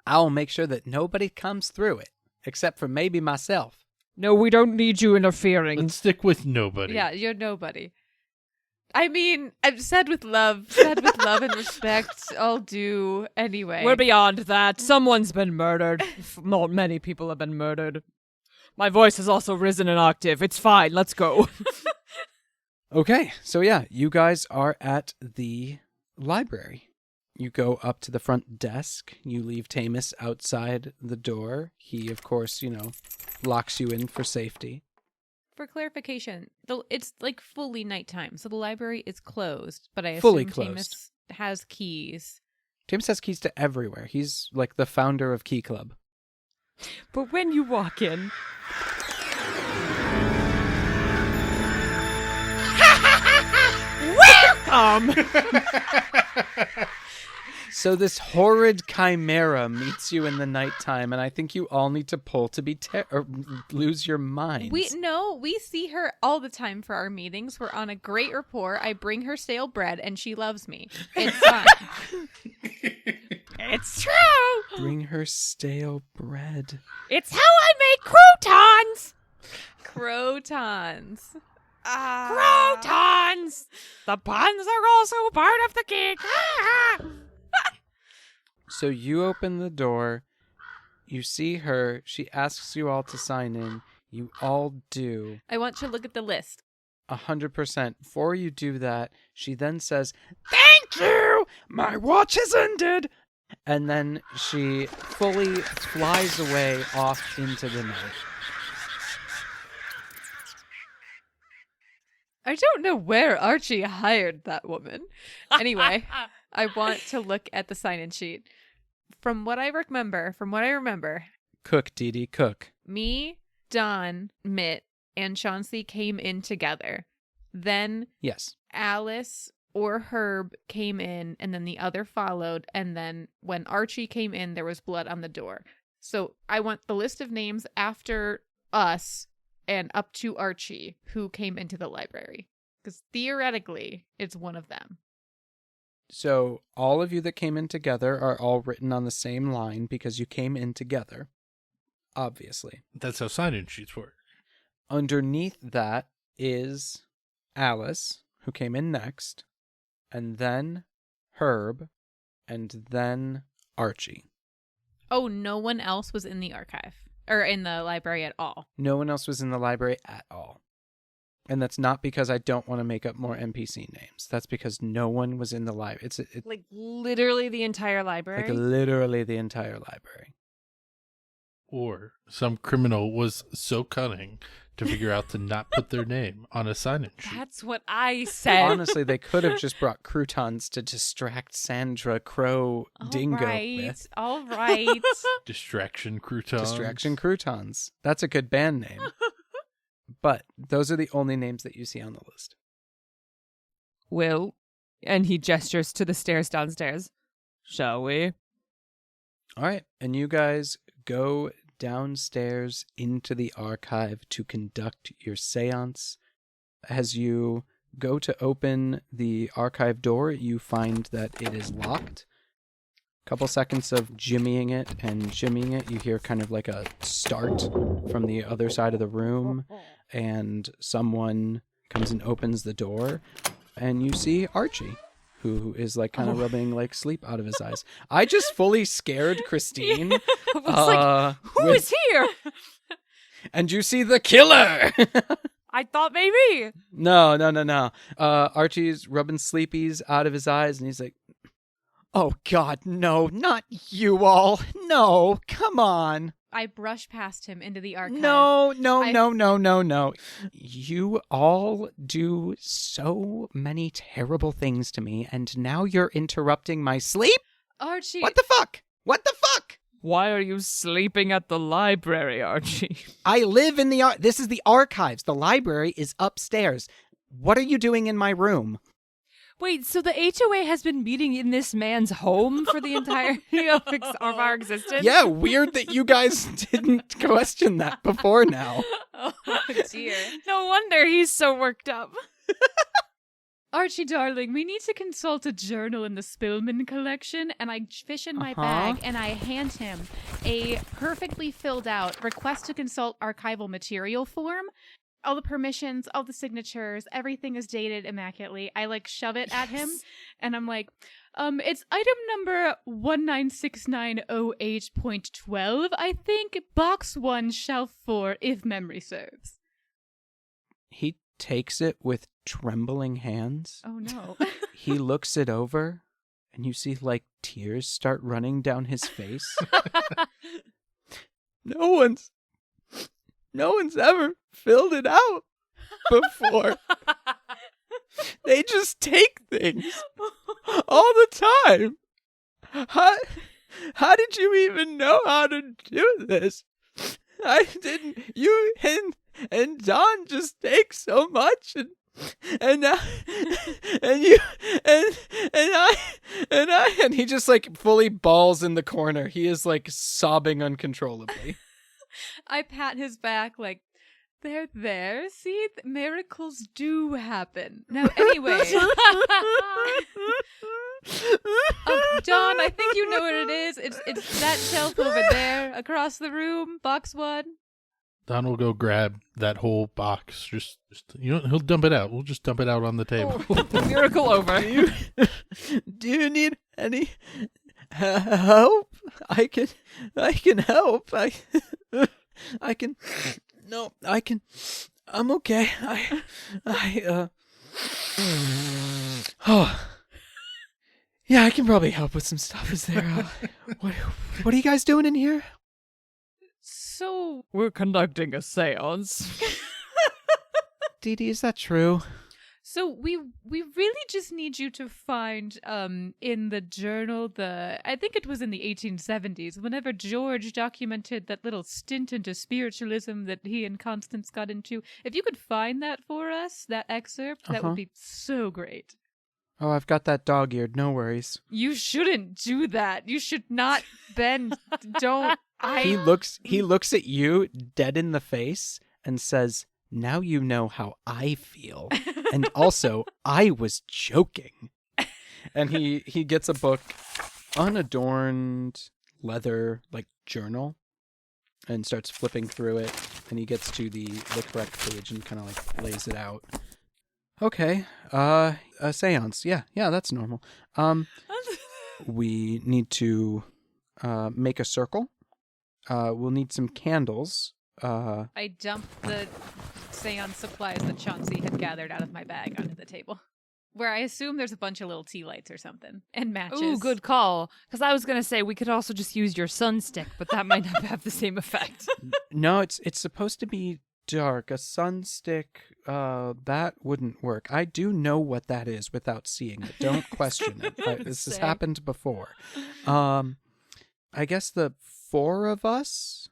I'll make sure that nobody comes through it, except for maybe myself. No, we don't need you interfering. Let's stick with nobody. Yeah, you're nobody. I mean, I've said with love and respect, I'll do anyway. We're beyond that. Someone's been murdered. Many people have been murdered. My voice has also risen an octave. It's fine. Let's go. Okay, so yeah, you guys are at the library. You go up to the front desk. You leave Tamus outside the door. He, of course, locks you in for safety. For clarification, it's like fully nighttime, so the library is closed, but I assume Fully closed. Tamus has keys. Tamus has keys to everywhere. He's like the founder of Key Club. But when you walk in... Welcome! So this horrid chimera meets you in the nighttime, and I think you all need to pull to be or lose your minds. We see her all the time for our meetings. We're on a great rapport. I bring her stale bread, and she loves me. It's fine. It's true! Bring her stale bread. It's how I make croutons! Crotons. Croutons! The puns are also part of the cake. So you open the door, you see her, she asks you all to sign in, you all do. I want you to look at the list. 100%. Before you do that, she then says, "Thank you! My watch has ended!" And then she fully flies away off into the night. I don't know where Archie hired that woman. Anyway, I want to look at the sign-in sheet. From what I remember, Cook, Dee Dee, cook. me, Don, Mitt, and Chauncey came in together. Then Yes. Alice or Herb came in, and then the other followed. And then when Archie came in, there was blood on the door. So I want the list of names after us and up to Archie who came into the library. Because theoretically, it's one of them. So all of you that came in together are all written on the same line because you came in together, obviously. That's how sign-in sheets work. Underneath that is Alice, who came in next, and then Herb, and then Archie. Oh, no one else was in the archive or in the library at all. No one else was in the library at all. And that's not because I don't want to make up more NPC names. That's because no one was in the library. It's Like literally the entire library? like literally the entire library. Or some criminal was so cunning to figure out to not put their name on a sign-in sheet. That's what I said. Honestly, they could have just brought croutons to distract Sandra Crow Dingo with. All right. Distraction croutons. Distraction croutons. That's a good band name. But those are the only names that you see on the list. Will, and he gestures to the stairs downstairs. Shall we? All right. And you guys go downstairs into the archive to conduct your seance. As you go to open the archive door, you find that it is locked. Couple seconds of jimmying it and shimmying it. You hear kind of like a start from the other side of the room, and someone comes and opens the door, and you see Archie, who is like kind of rubbing like sleep out of his eyes. I just fully scared Christine. I was like, who is here? And you see the killer. I thought maybe. No. Archie's rubbing sleepies out of his eyes, and he's like, "Oh God, no, not you all. No, come on." I brush past him into the archive. No. You all do so many terrible things to me, and now you're interrupting my sleep? Archie. What the fuck? Why are you sleeping at the library, Archie? I live in this is the archives. The library is upstairs. What are you doing in my room? Wait, so the HOA has been meeting in this man's home for the entirety of our existence? Yeah, weird that you guys didn't question that before now. Oh, dear. No wonder he's so worked up. Archie, darling, we need to consult a journal in the Spillman collection, and I fish in my bag, and I hand him a perfectly filled out request to consult archival material form. All the permissions, all the signatures, everything is dated immaculately. I, shove it at him, and I'm like, it's item number 196908.12, I think, box 1, shelf 4, if memory serves. He takes it with trembling hands. Oh, no. He looks it over, and you see, tears start running down his face. No one's ever filled it out before. They just take things all the time. How did you even know how to do this? I didn't. You and Don just take so much, and he just fully balls in the corner. He is sobbing uncontrollably. I pat his back they're there. See, miracles do happen. Now, anyway. Don, I think you know what it is. It's that shelf over there, across the room, box 1. Don will go grab that whole box. Just he'll dump it out. We'll just dump it out on the table. Miracle over. Do you need any help? I can help. I can. No, I can. I'm okay. Yeah, I can probably help with some stuff. Is there? What are you guys doing in here? So we're conducting a seance. Dee Dee, is that true? So we really just need you to find in the journal I think it was in the 1870s, whenever George documented that little stint into spiritualism that he and Constance got into. If you could find that for us, that excerpt, that would be so great. Oh, I've got that dog-eared. No worries. You shouldn't do that. You should not bend. Don't. He looks at you dead in the face and says, "Now you know how I feel." And also, I was joking. And he gets a book, unadorned leather journal, and starts flipping through it. And he gets to the correct page and kind of lays it out. Okay, a seance. Yeah, that's normal. We need to make a circle. We'll need some candles. I dumped the seance supplies that Chauncey had gathered out of my bag onto the table, where I assume there's a bunch of little tea lights or something, and matches. Ooh, good call. Because I was going to say we could also just use your sun stick, but that might not have the same effect. No, it's supposed to be dark. A sun stick, that wouldn't work. I do know what that is without seeing it. Don't question it. This has happened before. I guess the 4 of us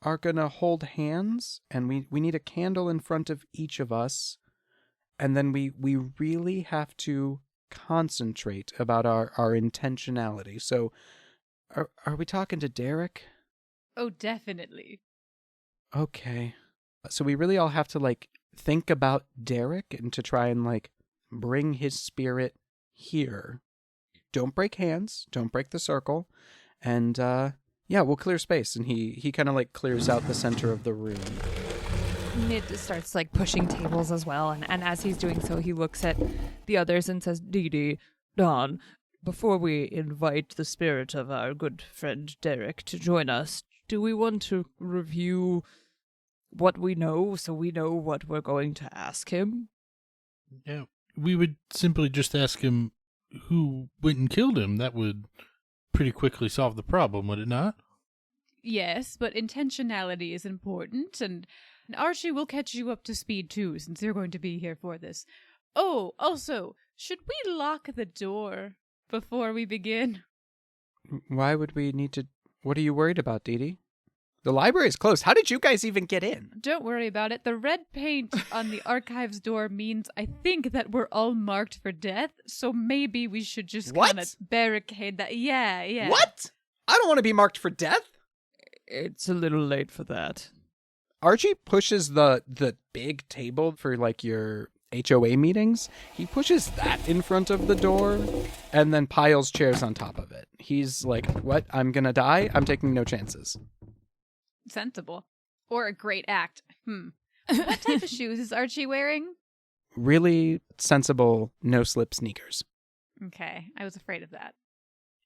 are gonna hold hands, and we need a candle in front of each of us, and then we really have to concentrate about our intentionality. So are we talking to Derek? Oh, definitely. Okay. So we really all have to think about Derek and to try and bring his spirit here. Don't break hands, don't break the circle, and yeah, we'll clear space. And he kind of clears out the center of the room. Nid starts pushing tables as well, and as he's doing so, he looks at the others and says, Dee Dee, Don, before we invite the spirit of our good friend Derek to join us, do we want to review what we know so we know what we're going to ask him? Yeah, we would simply just ask him who went and killed him. That would pretty quickly solve the problem, would it not? Yes, but intentionality is important, and Archie will catch you up to speed too, since you're going to be here for this. Oh, also, should we lock the door before we begin? Why would we need to... What are you worried about, Dee Dee? The library is closed. How did you guys even get in? Don't worry about it. The red paint on the archives door means I think that we're all marked for death, so maybe we should just kind of barricade that. Yeah. What? I don't want to be marked for death. It's a little late for that. Archie pushes the big table for, like, your HOA meetings. He pushes that in front of the door and then piles chairs on top of it. He's like, what? I'm gonna die? I'm taking no chances. Sensible. Or a great act. What type of shoes is Archie wearing? Really sensible, no-slip sneakers. Okay, I was afraid of that.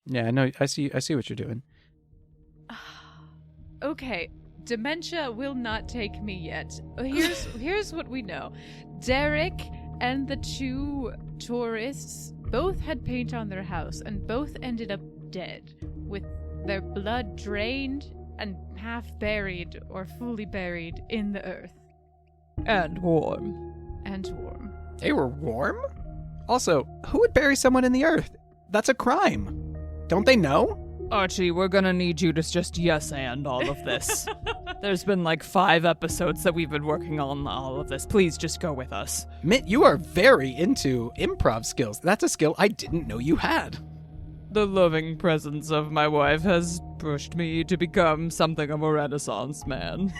Yeah, no, I see what you're doing. Okay, dementia will not take me yet. Here's what we know. Derek and the two tourists both had paint on their house and both ended up dead, with their blood drained and half buried or fully buried in the earth. And warm. They were warm? Also, who would bury someone in the earth? That's a crime. Don't they know? Archie, we're gonna need you to just yes and all of this. There's been like 5 episodes that we've been working on all of this. Please just go with us. Mitt, you are very into improv skills. That's a skill I didn't know you had. The loving presence of my wife has pushed me to become something of a Renaissance man.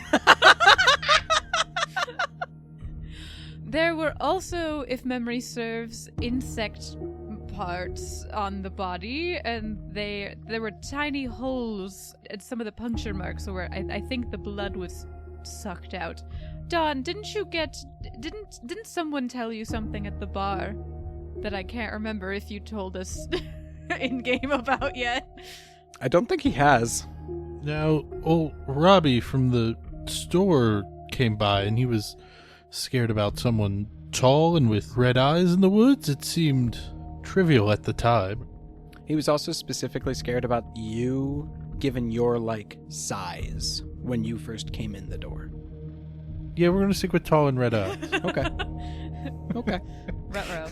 There were also, if memory serves, insect parts on the body, and there were tiny holes at some of the puncture marks where I think the blood was sucked out. Dawn, didn't someone tell you something at the bar that I can't remember if you told us in game about yet? I don't think he has. Now, old Robbie from the store came by, and he was scared about someone tall and with red eyes in the woods. It seemed trivial at the time. He was also specifically scared about you, given your, like, size when you first came in the door. Yeah, we're going to stick with tall and red eyes. Okay. Okay. Ruh-roh.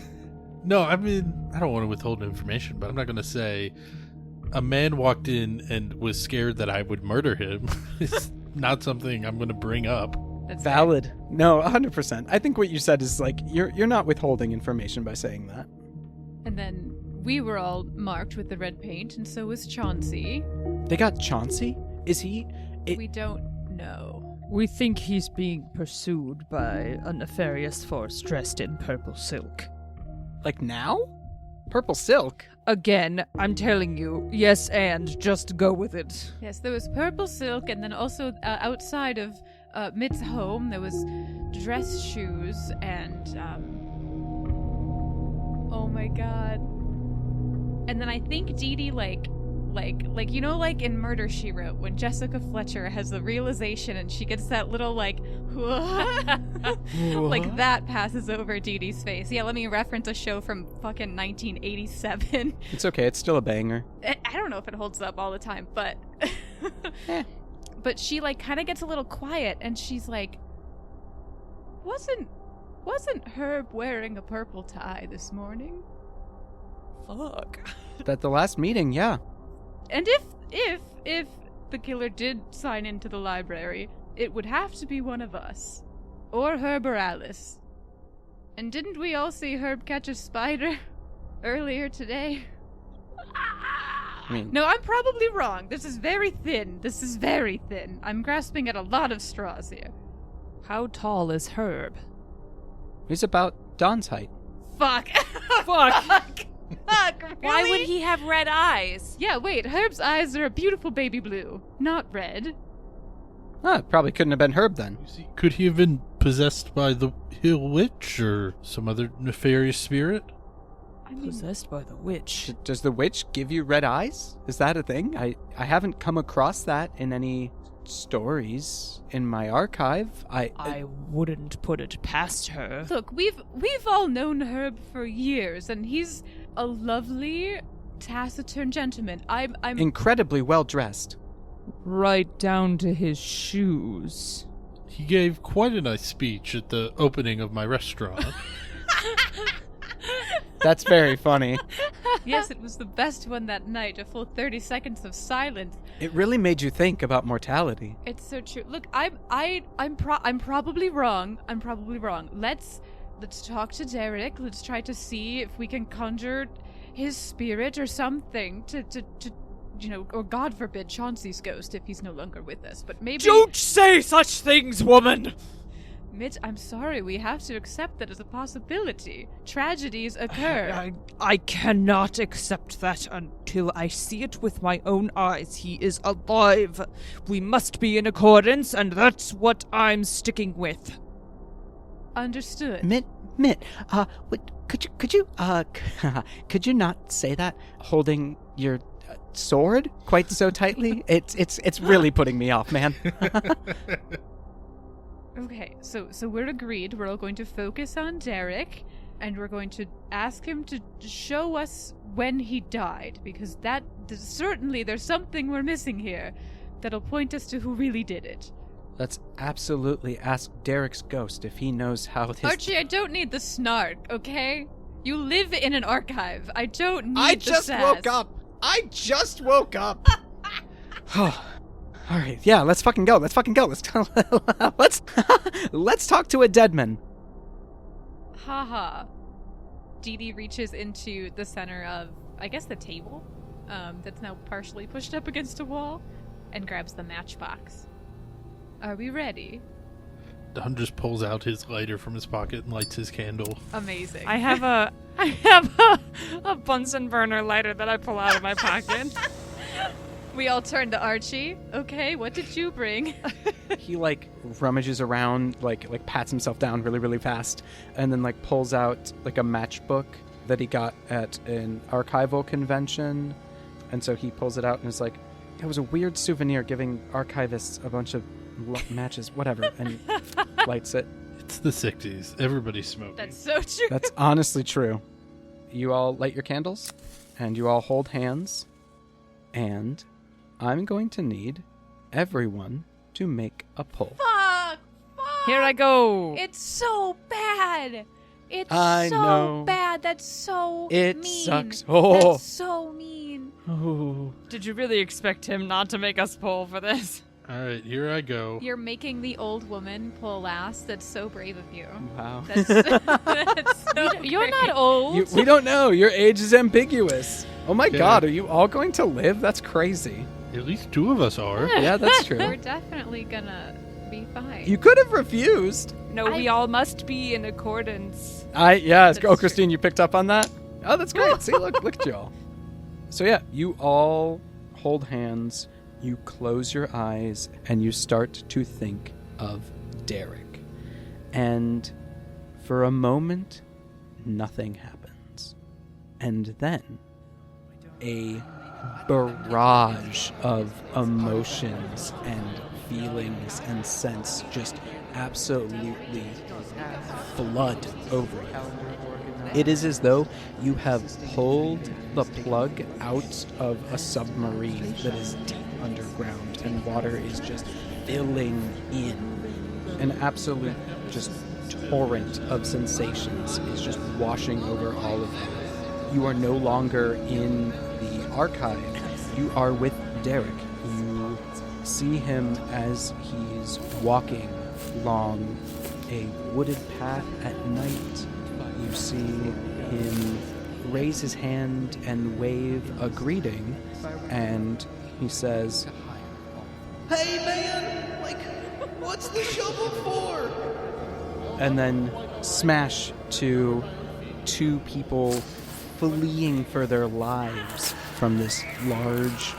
No, I mean, I don't want to withhold information, but I'm not going to say a man walked in and was scared that I would murder him. It's not something I'm going to bring up. That's Valid. No, 100%. I think what you said is, like, you're not withholding information by saying that. And then we were all marked with the red paint, and so was Chauncey. They got Chauncey? Is he... We don't know. We think he's being pursued by a nefarious force dressed in purple silk. Like now? Purple silk? Again, I'm telling you, yes and just go with it. Yes, there was purple silk, and then also outside of Mitt's home, there was dress shoes and, oh my god. And then I think Dee Dee, like, you know, like in Murder, She Wrote, when Jessica Fletcher has the realization and she gets that little, like, like that passes over Dee Dee's face. Yeah, let me reference a show from fucking 1987. It's okay, it's still a banger. I don't know if it holds up all the time, but... But she, like, kind of gets a little quiet, and she's like, Wasn't Herb wearing a purple tie this morning? Fuck. At the last meeting, yeah. And if the killer did sign into the library, it would have to be one of us. Or Herb or Alice. And didn't we all see Herb catch a spider earlier today? I mean, No, I'm probably wrong. This is very thin. I'm grasping at a lot of straws here. How tall is Herb? he's about Don's height. Fuck. Fuck. Fuck, really? Why would he have red eyes? Yeah, wait, Herb's eyes are a beautiful baby blue, not red. Probably couldn't have been Herb then. Could he have been possessed by the Hill Witch or some other nefarious spirit? I mean, Possessed by the witch. Does the witch give you red eyes? Is that a thing? I haven't come across that in any stories in my archive. I wouldn't put it past her. Look, we've all known Herb for years, and he's a lovely, taciturn gentleman. I'm incredibly well dressed. Right down to his shoes. He gave quite a nice speech at the opening of my restaurant. That's very funny. Yes, it was the best one that night. A full 30 seconds of silence. It really made you think about mortality. It's so true. Look, I'm probably wrong. I'm probably wrong. Let's talk to Derek. Let's try to see if we can conjure his spirit or something to or God forbid Chauncey's ghost if he's no longer with us. But maybe Don't say such things, woman! Mitch, I'm sorry. We have to accept that as a possibility. Tragedies occur. I cannot accept that until I see it with my own eyes. He is alive. We must be in accordance, and that's what I'm sticking with. Understood. Mitt, could you not say that holding your sword quite so tightly? It's really putting me off, man. Okay, so we're agreed. We're all going to focus on Derek, and we're going to ask him to show us when he died, because certainly there's something we're missing here that'll point us to who really did it. Let's absolutely ask Derek's ghost if he knows how his... Archie, I don't need the snark, okay? You live in an archive. I don't need the sass. I just woke up. All right, yeah, let's fucking go. Let's talk to a dead man. Haha. Dee Dee reaches into the center of, I guess, the table that's now partially pushed up against a wall and grabs the matchbox. Are we ready? Don just pulls out his lighter from his pocket and lights his candle. Amazing. I have a Bunsen burner lighter that I pull out of my pocket. We all turn to Archie. Okay, what did you bring? He rummages around, pats himself down really, really fast, and then pulls out a matchbook that he got at an archival convention. And so he pulls it out and is like, it was a weird souvenir giving archivists a bunch of matches, whatever, and lights it. It's the 60s. Everybody's smoking. That's so true. That's honestly true. You all light your candles, and you all hold hands, and I'm going to need everyone to make a pull. Fuck! Here I go. It's so bad. I know. Bad. That's so It mean. sucks. Oh. That's so mean. Oh. Did you really expect him not to make us pull for this? All right, here I go. You're making the old woman pull last. That's so brave of you. Wow. That's so You're great. not old. We don't know. Your age is ambiguous. Oh my Okay. God, are you all going to live? That's crazy. At least two of us are. Yeah, that's true. We're definitely gonna be fine. You could have refused. No, we all must be in accordance. That's true. Christine, you picked up on that? Oh, that's great. See, look at y'all. So yeah, you all hold hands, you close your eyes, and you start to think of Derek. And for a moment, nothing happens. And then a barrage of emotions and feelings and sense just absolutely flood over you. It is as though you have pulled the plug out of a submarine that is deep underground and water is just filling in. An absolute just torrent of sensations is just washing over all of you. You are no longer in the archive. You are with Derek. You see him as he's walking along a wooded path at night. You see him raise his hand and wave a greeting, and he says, "Hey man, what's the shovel for?" And then smash to two people fleeing for their lives from this large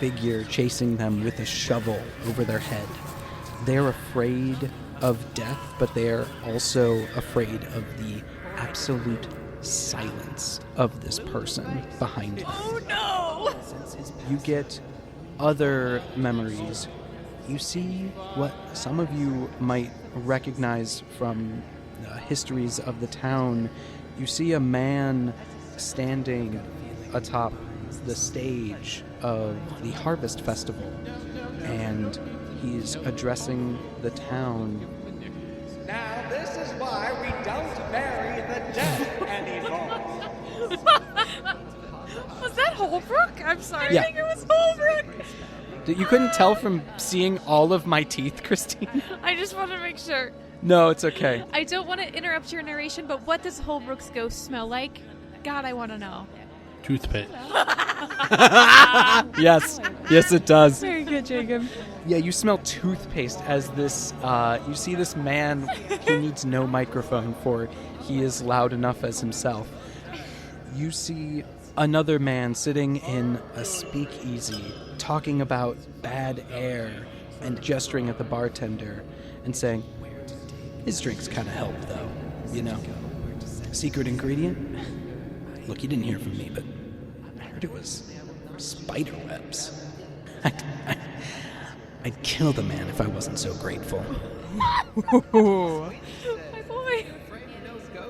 figure chasing them with a shovel over their head. They're afraid of death, but they're also afraid of the absolute silence of this person behind them. Oh no! You get other memories you see what some of you might recognize from histories of the town. You see a man standing atop the stage of the Harvest Festival, and he's addressing the town. Now, this is why we don't bury the dead anymore. Was that Holbrook? I'm sorry. Yeah. I think it was Holbrook. You couldn't tell from seeing all of my teeth, Christine? I just want to make sure. No, it's okay. I don't want to interrupt your narration, but what does Holbrook's ghost smell like? God, I want to know. Toothpaste. Yes, it does. Very good, Jacob. Yeah, you smell toothpaste as this, you see this man who needs no microphone for he is loud enough as himself. You see another man sitting in a speakeasy talking about bad air and gesturing at the bartender and saying, his drinks kind of help though, you know. Secret ingredient? Look, you didn't hear from me, but I heard it was spider webs. I'd kill the man if I wasn't so grateful. My boy.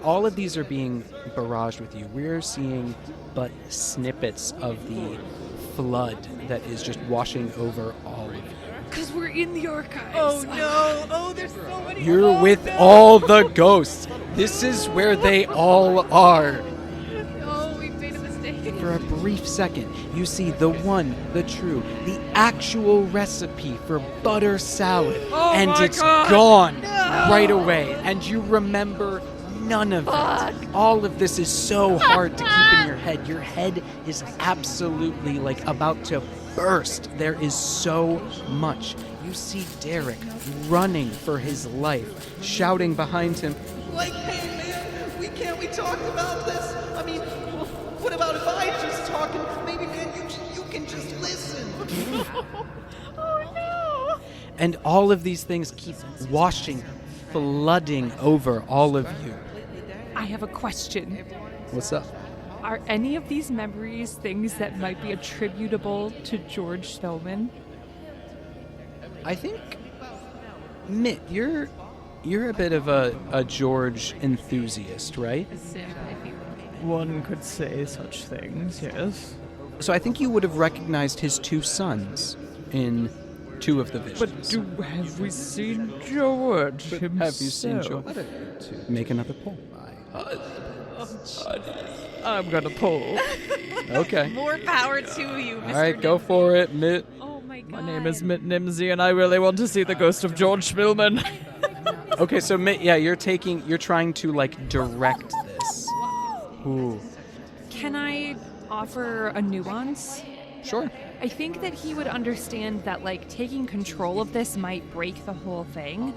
All of these are being barraged with you. We're seeing but snippets of the flood that is just washing over all of you. Because we're in the archives. Oh no! Oh, there's so many. You're with all the ghosts. This is where they all are. Oh, we made a mistake. For a brief second, you see the one, the true, the actual recipe for butter salad. And it's gone right away. And you remember none of it. All of this is so hard to keep in your head. Your head is absolutely like about to burst. There is so much. You see Derek running for his life, shouting behind him, Like, hey, man, we talked about this. I mean, what about if I just talk and maybe, man, you can just listen. Oh, no. and all of these things keep washing, flooding over all of you. I have a question. What's up? Are any of these memories things that might be attributable to George Spillman? I think, Mitt, you're a bit of a George enthusiast, right? One could say such things, yes. So I think you would have recognized his two sons in two of the visions. But have we seen George himself? Have you seen George? Make another poll. I'm gonna pull. Okay. More power to you, Mr. All right, go for it, Mitt. Oh, my God. My name is Mitt Nimsey, and I really want to see the ghost of George Spillman. Okay, so Mitt, yeah, you're trying to like direct this. Ooh, Can I offer a nuance? sure. I think that he would understand that, like, taking control of this might break the whole thing,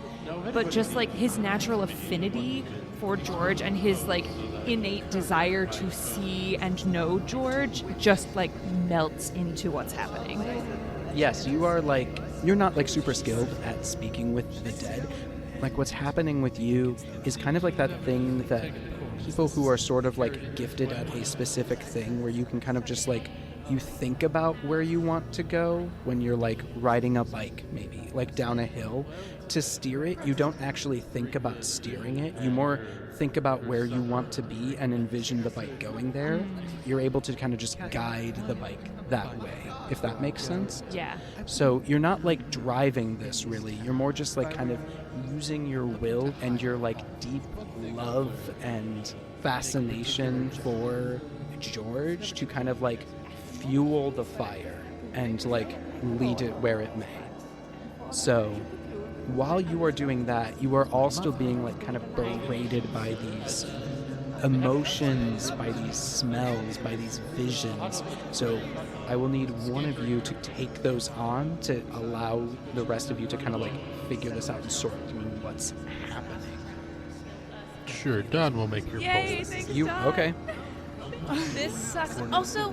but just, like, his natural affinity for George and his, like, innate desire to see and know George just, like, melts into what's happening. Yes, you're not like super skilled at speaking with the dead. Like what's happening with you is kind of like that thing that people who are sort of like gifted at a specific thing where you can kind of just like you think about where you want to go when you're like riding a bike, maybe like down a hill. To steer it, you don't actually think about steering it. You more think about where you want to be and envision the bike going there. You're able to kind of just guide the bike that way, if that makes sense. Yeah. So you're not like driving this really. You're more just like kind of using your will and your like deep love and fascination for George to kind of like fuel the fire and like lead it where it may. So while you are doing that, you are all still being like kind of berated by these emotions, by these smells, by these visions. So I will need one of you to take those on to allow the rest of you to kind of like figure this out and sort through what's happening. Sure, Don will make your Yay, poll. thanks, You Don. okay? This sucks. Also,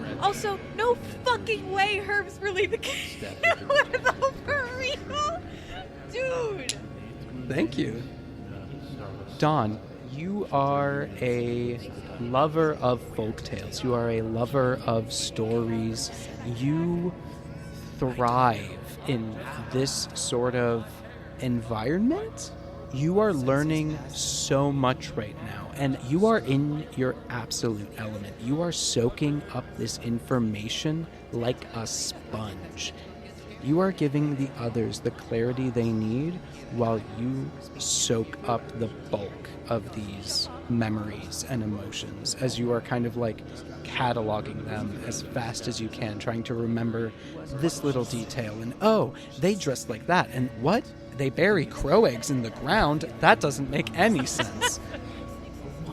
no fucking way Herb's really the killer though, for real? Dude. Thank you. Dawn, you are a lover of folk tales. You are a lover of stories. You thrive in this sort of environment. You are learning so much right now, and you are in your absolute element. You are soaking up this information like a sponge. You are giving the others the clarity they need while you soak up the bulk of these memories and emotions as you are kind of like cataloging them as fast as you can, trying to remember this little detail. And oh, they dressed like that. And what? They bury crow eggs in the ground? That doesn't make any sense.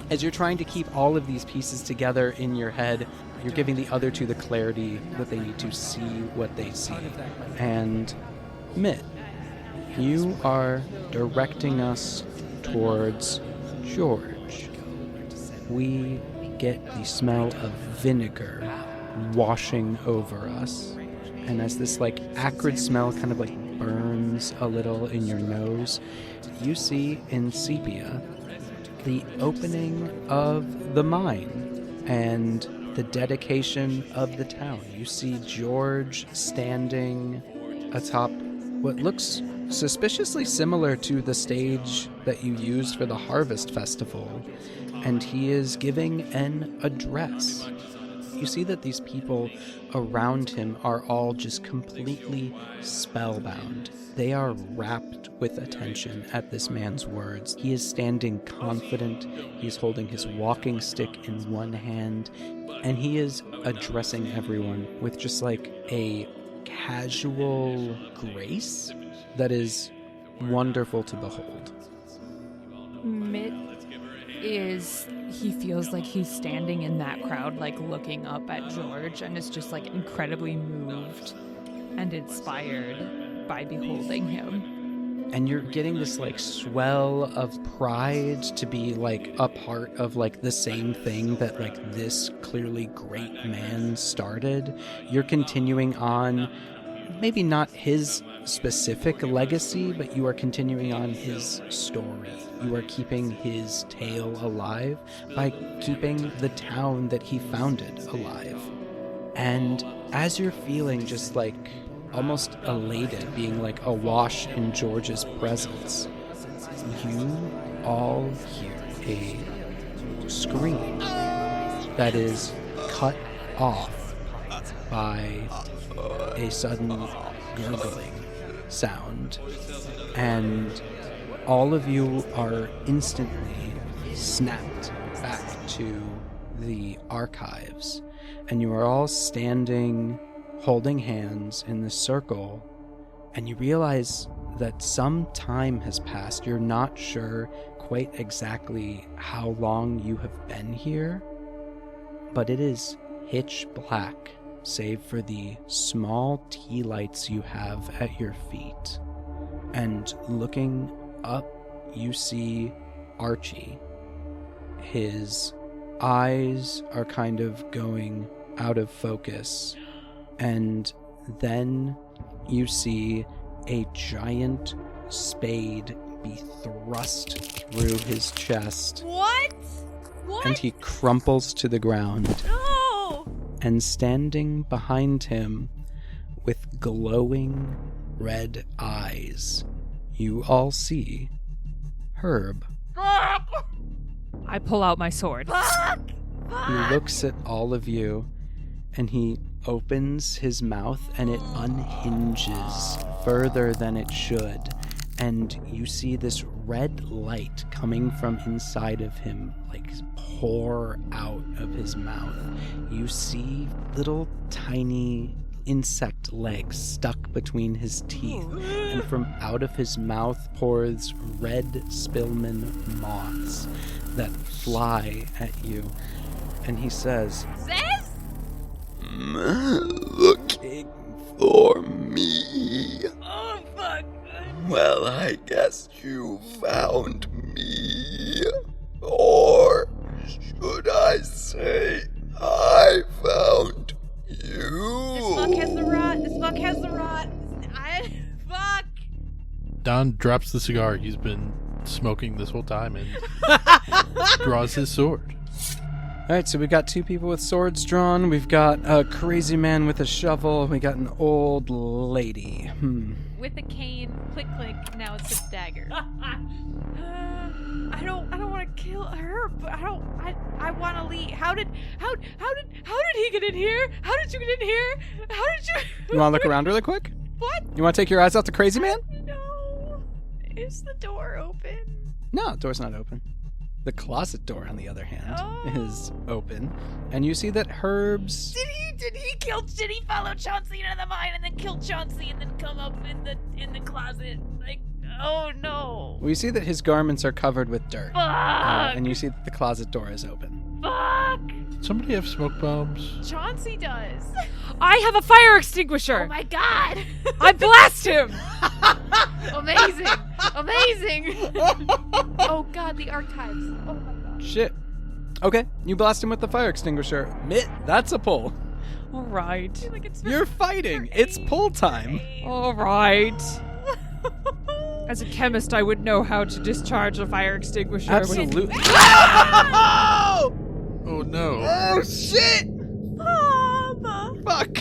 As you're trying to keep all of these pieces together in your head, you're giving the other two the clarity that they need to see what they see. And Mitt, you are directing us towards George. We get the smell of vinegar washing over us. And as this like acrid smell kind of like burns a little in your nose, you see in sepia the opening of the mine and the dedication of the town. You see George standing atop what looks suspiciously similar to the stage that you used for the Harvest Festival, and he is giving an address. You see that these people around him are all just completely spellbound. They are rapt with attention at this man's words. He is standing confident. He's holding his walking stick in one hand, and he is addressing everyone with just like a casual grace that is wonderful to behold. Mitt he feels like he's standing in that crowd, like looking up at George, and is just like incredibly moved and inspired by beholding him. And you're getting this like swell of pride to be like a part of like the same thing that like this clearly great man started. You're continuing on, maybe not his specific legacy, but you are continuing on his story. You are keeping his tale alive by keeping the town that he founded alive. And as you're feeling just like almost elated, being like awash in George's presence, you all hear a scream that is cut off by a sudden gurgling sound, and all of you are instantly snapped back to the archives, and you are all standing holding hands in this circle, and you realize that some time has passed. You're not sure quite exactly how long you have been here, but it is pitch black, save for the small tea lights you have at your feet. And looking up, you see Archie. His eyes are kind of going out of focus, and then you see a giant spade be thrust through his chest. What? And he crumples to the ground. No! And standing behind him with glowing red eyes, you all see Herb. I pull out my sword. He looks at all of you, and he opens his mouth, and it unhinges further than it should. And you see this red light coming from inside of him, like pour out of his mouth. You see little tiny insect legs stuck between his teeth, and from out of his mouth pours red Spillman moths that fly at you. And he says, Looking for me. Oh, fuck. Well, I guess you found me. Or should I say, I found you. This fuck has the rot. Fuck. Don drops the cigar he's been smoking this whole time and draws his sword. All right, so we got 2 people with swords drawn. We've got a crazy man with a shovel. We got an old lady. With a cane, click click. Now it's a dagger. I don't want to kill her, but I want to leave. How did he get in here? How did you get in here? How did you? You want to look around really quick? What? You want to take your eyes off the crazy man? No. Is the door open? No, the door's not open. The closet door, on the other hand, Oh. is open, and you see that Herb's. Did he follow Chauncey into the mine and then kill Chauncey and then come up in the closet? Like, oh no. We see that his garments are covered with dirt, Fuck. and you see that the closet door is open. Fuck. Did somebody have smoke bombs? Chauncey does. I have a fire extinguisher. Oh my god. I blast him. Amazing. Oh god, the archives. Oh my god. Shit. Okay, you blast him with the fire extinguisher. Mitt, that's a pull. All right. Like it's You're fighting. It's pull time. All right. As a chemist, I would know how to discharge a fire extinguisher. Absolutely. Oh no. Oh shit! Mom. Fuck!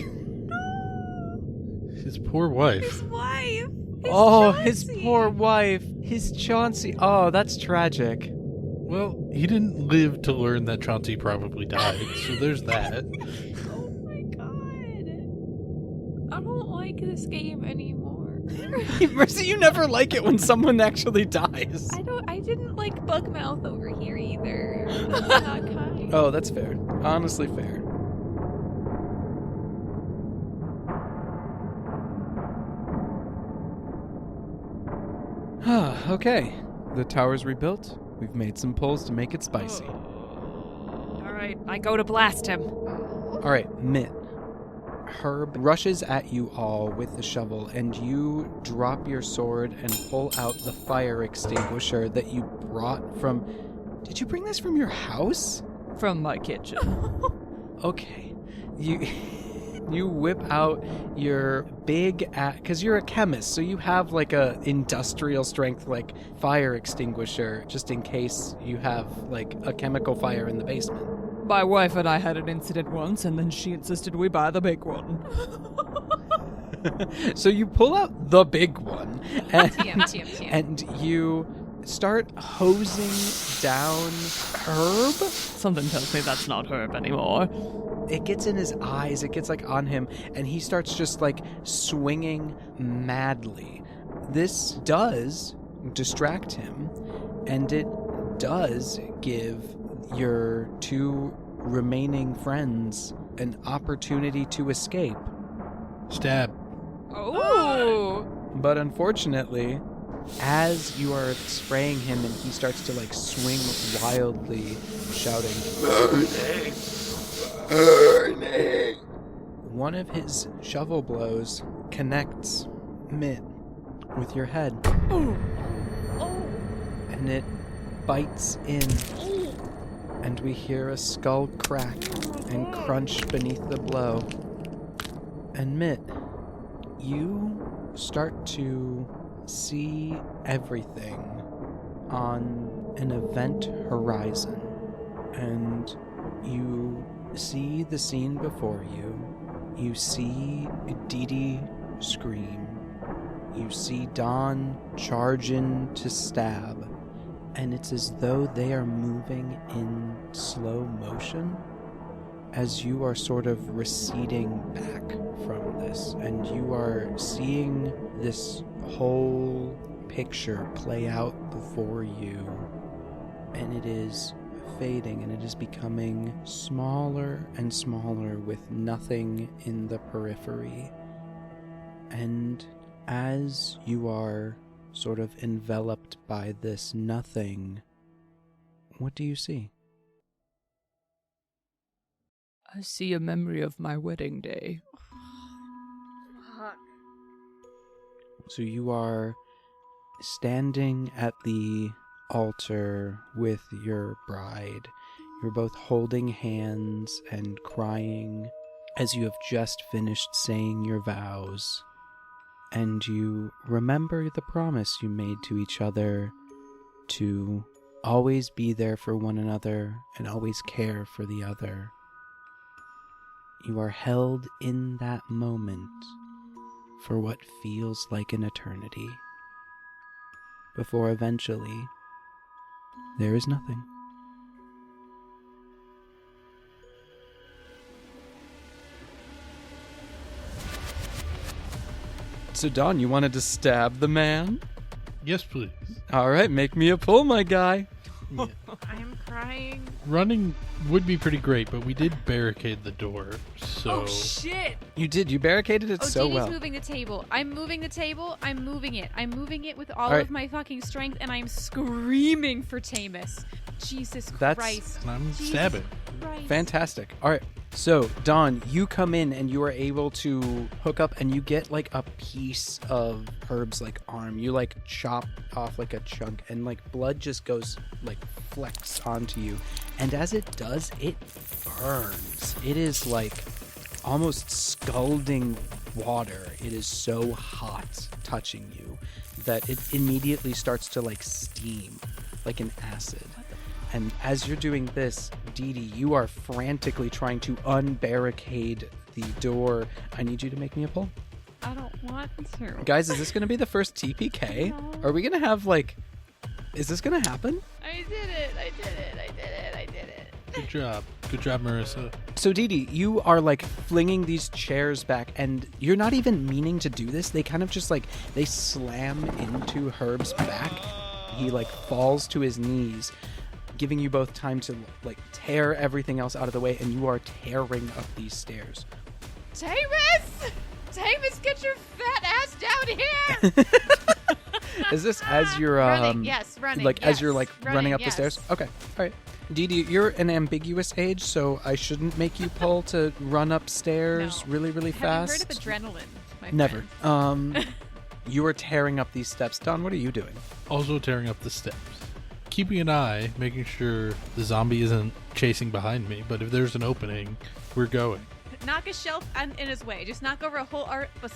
His poor wife. His wife. His Chauncey. poor wife. His Chauncey. Oh, that's tragic. Well, he didn't live to learn that Chauncey probably died, so there's that. Oh my god. I don't like this game anymore. Mercy, you never like it when someone actually dies. I didn't like Bugmouth over here either. That's not kind. Oh, that's fair. Honestly fair. Okay. The tower's rebuilt. We've made some pulls to make it spicy. All right, I go to blast him. All right, Mitt. Herb rushes at you all with the shovel, and you drop your sword and pull out the fire extinguisher that you brought from... Did you bring this from your house? From my kitchen. Okay. You whip out your big... Because you're a chemist, so you have like a industrial strength like fire extinguisher just in case you have like a chemical fire in the basement. My wife and I had an incident once, and then she insisted we buy the big one. So you pull out the big one, and, TM. and you start hosing down Herb. Something tells me that's not Herb anymore. It gets in his eyes, it gets like on him, and he starts just like swinging madly. This does distract him, and it does give your 2 remaining friends an opportunity to escape. Stab. Oh. But unfortunately, as you are spraying him and he starts to like swing wildly, shouting, "Burning! Burning!" One of his shovel blows connects Mitt with your head. And it bites in. And we hear a skull crack and crunch beneath the blow. And Mitt, you start to see everything on an event horizon. And you see the scene before you. You see Dee Dee scream. You see Don charge in to stab. And it's as though they are moving in slow motion as you are sort of receding back from this. And you are seeing this whole picture play out before you. And it is fading, and it is becoming smaller and smaller with nothing in the periphery. And as you are sort of enveloped by this nothing, what do you see? I see a memory of my wedding day. So you are standing at the altar with your bride. You're both holding hands and crying as you have just finished saying your vows. And you remember the promise you made to each other to always be there for one another and always care for the other. You are held in that moment for what feels like an eternity, before eventually there is nothing. So, Don, you wanted to stab the man? Yes, please. All right, make me a pull, my guy. Yeah. I'm crying. Running would be pretty great, but we did barricade the door, so... Oh, shit! You did. You barricaded it so Dee Dee's well. moving the table. I'm moving the table. I'm moving it. I'm moving it with all right. of my fucking strength, and I'm screaming for Tamus. Jesus That's- Christ. And I'm Jesus stabbing. Christ. Fantastic. All right. So, Don, you come in and you are able to hook up and you get like a piece of Herb's like arm. You like chop off like a chunk and like blood just goes like flecks onto you. And as it does, it burns. It is like almost scalding water. It is so hot touching you that it immediately starts to like steam like an acid. And as you're doing this, Dee Dee, you are frantically trying to unbarricade the door. I need you to make me a pull. I don't want to. Guys, is this going to be the first TPK? No. Are we going to have, like... Is this going to happen? I did it. I did it. I did it. I did it. Good job. Good job, Marissa. So, Dee Dee, you are, like, flinging these chairs back, and you're not even meaning to do this. They kind of just, like, they slam into Herb's back. He, like, falls to his knees, giving you both time to like tear everything else out of the way, and you are tearing up these stairs. Tamus! Tamus, get your fat ass down here! Is this as you're running, yes, running. like as you're like running up yes. the stairs? Okay, all right. Dee Dee, you're an ambiguous age, so I shouldn't make you pull to run upstairs No. really, really Have you fast. heard of adrenaline, my Never. friend? You are tearing up these steps. Don, what are you doing? Also tearing up the steps. Keeping an eye, making sure the zombie isn't chasing behind me, but if there's an opening, we're going. Knock a shelf in his way. Just knock over a whole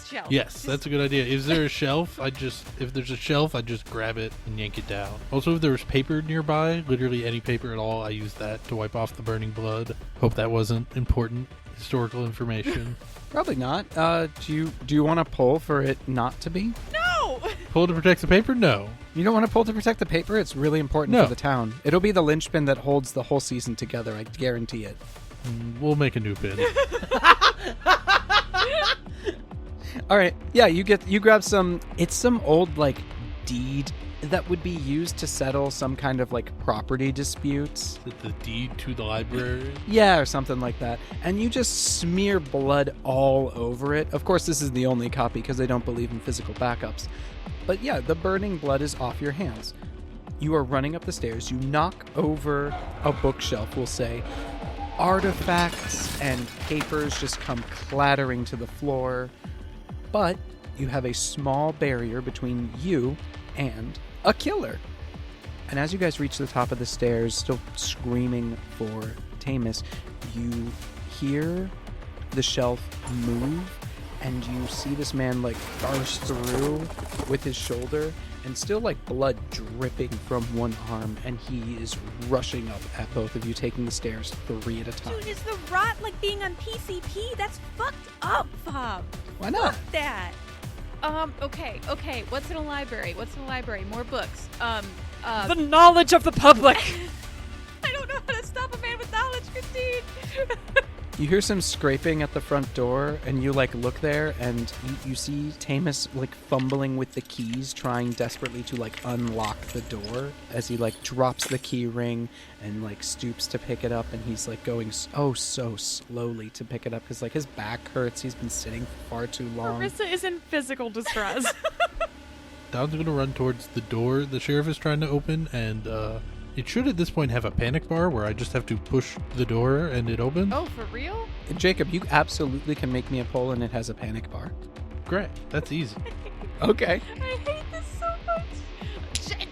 shelf. Yes, that's a good idea. Is there a shelf? If there's a shelf, I just grab it and yank it down. Also, if there's paper nearby, literally any paper at all, I use that to wipe off the burning blood. Hope that wasn't important historical information. Probably not. Do you want to pull for it not to be? No! Pull to protect the paper? No. You don't want to pull to protect the paper? It's really important No. for the town. It'll be the linchpin that holds the whole season together. I guarantee it. We'll make a new pin. All right. Yeah, you grab some. It's some old like deed that would be used to settle some kind of like property disputes. The deed to the library. Yeah, or something like that. And you just smear blood all over it. Of course, this is the only copy because they don't believe in physical backups. But yeah, the burning blood is off your hands. You are running up the stairs. You knock over a bookshelf, we'll say. Artifacts and papers just come clattering to the floor. But you have a small barrier between you and a killer. And as you guys reach the top of the stairs, still screaming for Tamus, you hear the shelf move, and you see this man like burst through with his shoulder, and still like blood dripping from one arm, and he is rushing up at both of you, taking the stairs 3 at a time. Dude, is the rot like being on PCP? That's fucked up, Bob. Why not? Fuck that. Okay. What's in a library? More books. The knowledge of the public! I don't know how to stop a man with knowledge, Christine! You hear some scraping at the front door, and you like look there, and you see Tamus like fumbling with the keys, trying desperately to like unlock the door as he like drops the key ring and like stoops to pick it up, and he's like going so slowly to pick it up because like his back hurts. He's been sitting far too long. Marissa is in physical distress. Don's gonna run towards the door the sheriff is trying to open, and it should at this point have a panic bar where I just have to push the door and it opens. Oh, for real? Jacob, you absolutely can make me a poll, and it has a panic bar. Great, that's easy. Okay. I hate this so much.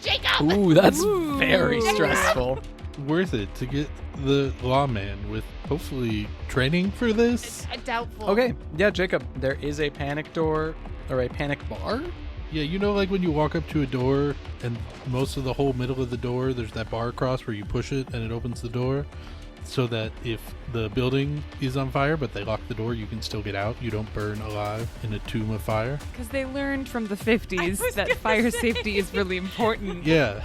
Jacob! Ooh, that's very stressful. Worth it to get the lawman with hopefully training for this. Doubtful. Okay, yeah, Jacob, there is a panic door or a panic bar. Yeah, you know, like when you walk up to a door and most of the whole middle of the door, there's that bar across where you push it and it opens the door so that if the building is on fire but they lock the door, you can still get out. You don't burn alive in a tomb of fire. Because they learned from the 50s that fire safety is really important. Yeah.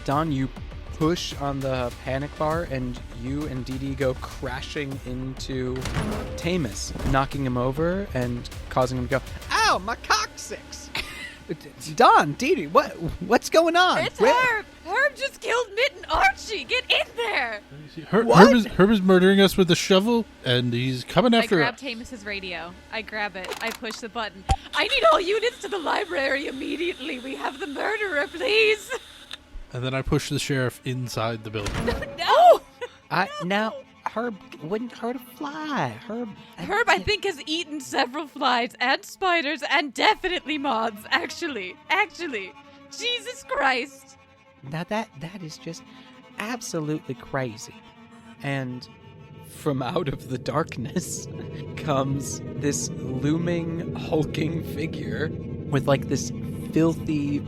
Don, you push on the panic bar, and you and Dee Dee go crashing into Tamus, knocking him over and causing him to go, "Ow, my coccyx!" Don, Dee Dee, what's going on? It's Herb! Herb just killed Mitt and Archie! Get in there! Herb is murdering us with a shovel, and he's coming after I grab us. Tamus's radio. I grab it. I push the button. I need all units to the library immediately. We have the murderer, please! And then I push the sheriff inside the building. No! Now, Herb wouldn't hurt a fly. Herb, I think, has eaten several flies and spiders and definitely moths, actually. Jesus Christ. Now that is just absolutely crazy. And from out of the darkness comes this looming, hulking figure with like this filthy,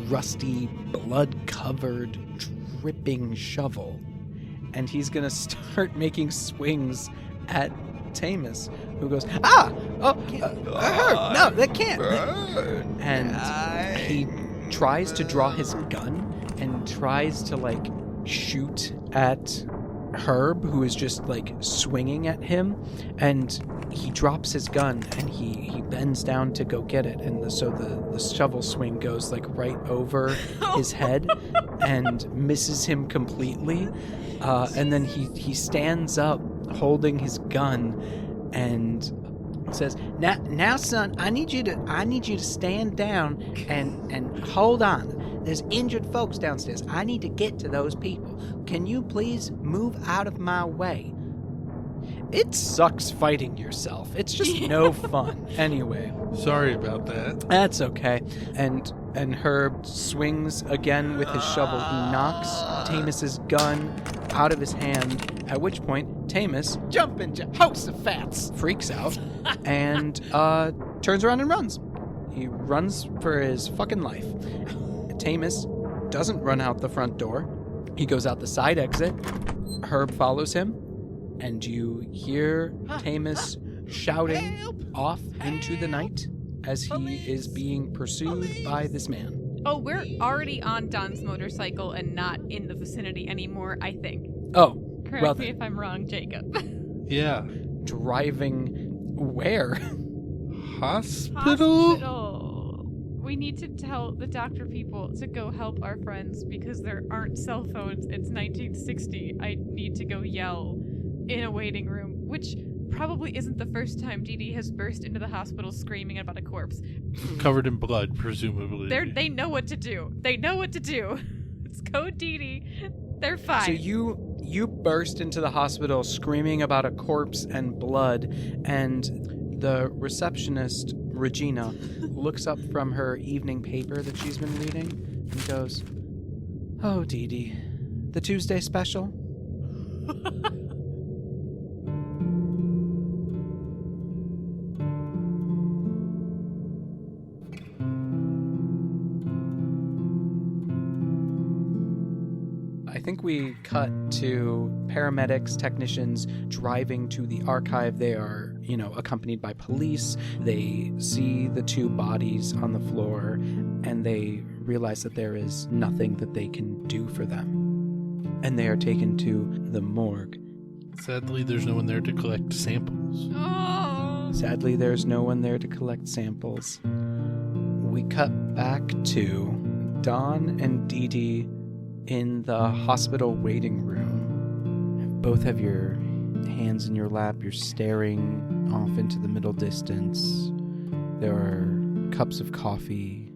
rusty, blood-covered, dripping shovel. And he's gonna start making swings at Tamus, who goes, Herb, no, that can't. And he tries to draw his gun and tries to, like, shoot at Herb, who is just, like, swinging at him. And he drops his gun and he bends down to go get it. And so the shovel swing goes, like, right over his head and misses him completely. And then he stands up holding his gun and says, now son, I need you to stand down and hold on. There's injured folks downstairs. I need to get to those people. Can you please move out of my way? It sucks fighting yourself. It's just no fun. Anyway. Sorry about that. That's okay. And Herb swings again with his shovel. He knocks Tamus's gun out of his hand, at which point Tamus, jumping Jehoshaphat, freaks out and turns around and runs. He runs for his fucking life. Tamus doesn't run out the front door. He goes out the side exit. Herb follows him, and you hear Tamus shouting off into the night as he is being pursued by this man. Oh, we're already on Don's motorcycle and not in the vicinity anymore, I think. Oh, Correct well me then. if I'm wrong, Jacob. Yeah. Driving where? Hospital? We need to tell the doctor people to go help our friends because there aren't cell phones. It's 1960. I need to go yell in a waiting room, which probably isn't the first time Dee Dee has burst into the hospital screaming about a corpse. Covered in blood, presumably. They know what to do. It's code Dee Dee. They're fine. So you burst into the hospital screaming about a corpse and blood, and the receptionist, Regina, looks up from her evening paper that she's been reading and goes, "Oh, Dee Dee, the Tuesday special?" I think we cut to paramedics, technicians driving to the archive. They are, accompanied by police. They see the two bodies on the floor, and they realize that there is nothing that they can do for them. And they are taken to the morgue. Sadly, there's no one there to collect samples. Sadly, there's no one there to collect samples. We cut back to Don and Dee Dee in the hospital waiting room. Both have your hands in your lap. You're staring off into the middle distance. There are cups of coffee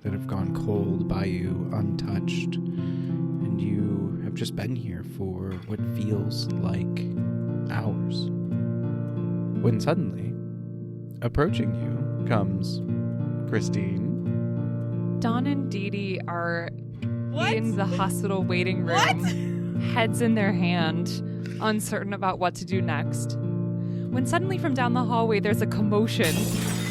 that have gone cold by you, untouched. And you have just been here for what feels like hours. When suddenly, approaching you comes Christine. Don and Dee Dee are in the hospital waiting room, heads in their hand, uncertain about what to do next. When suddenly from down the hallway there's a commotion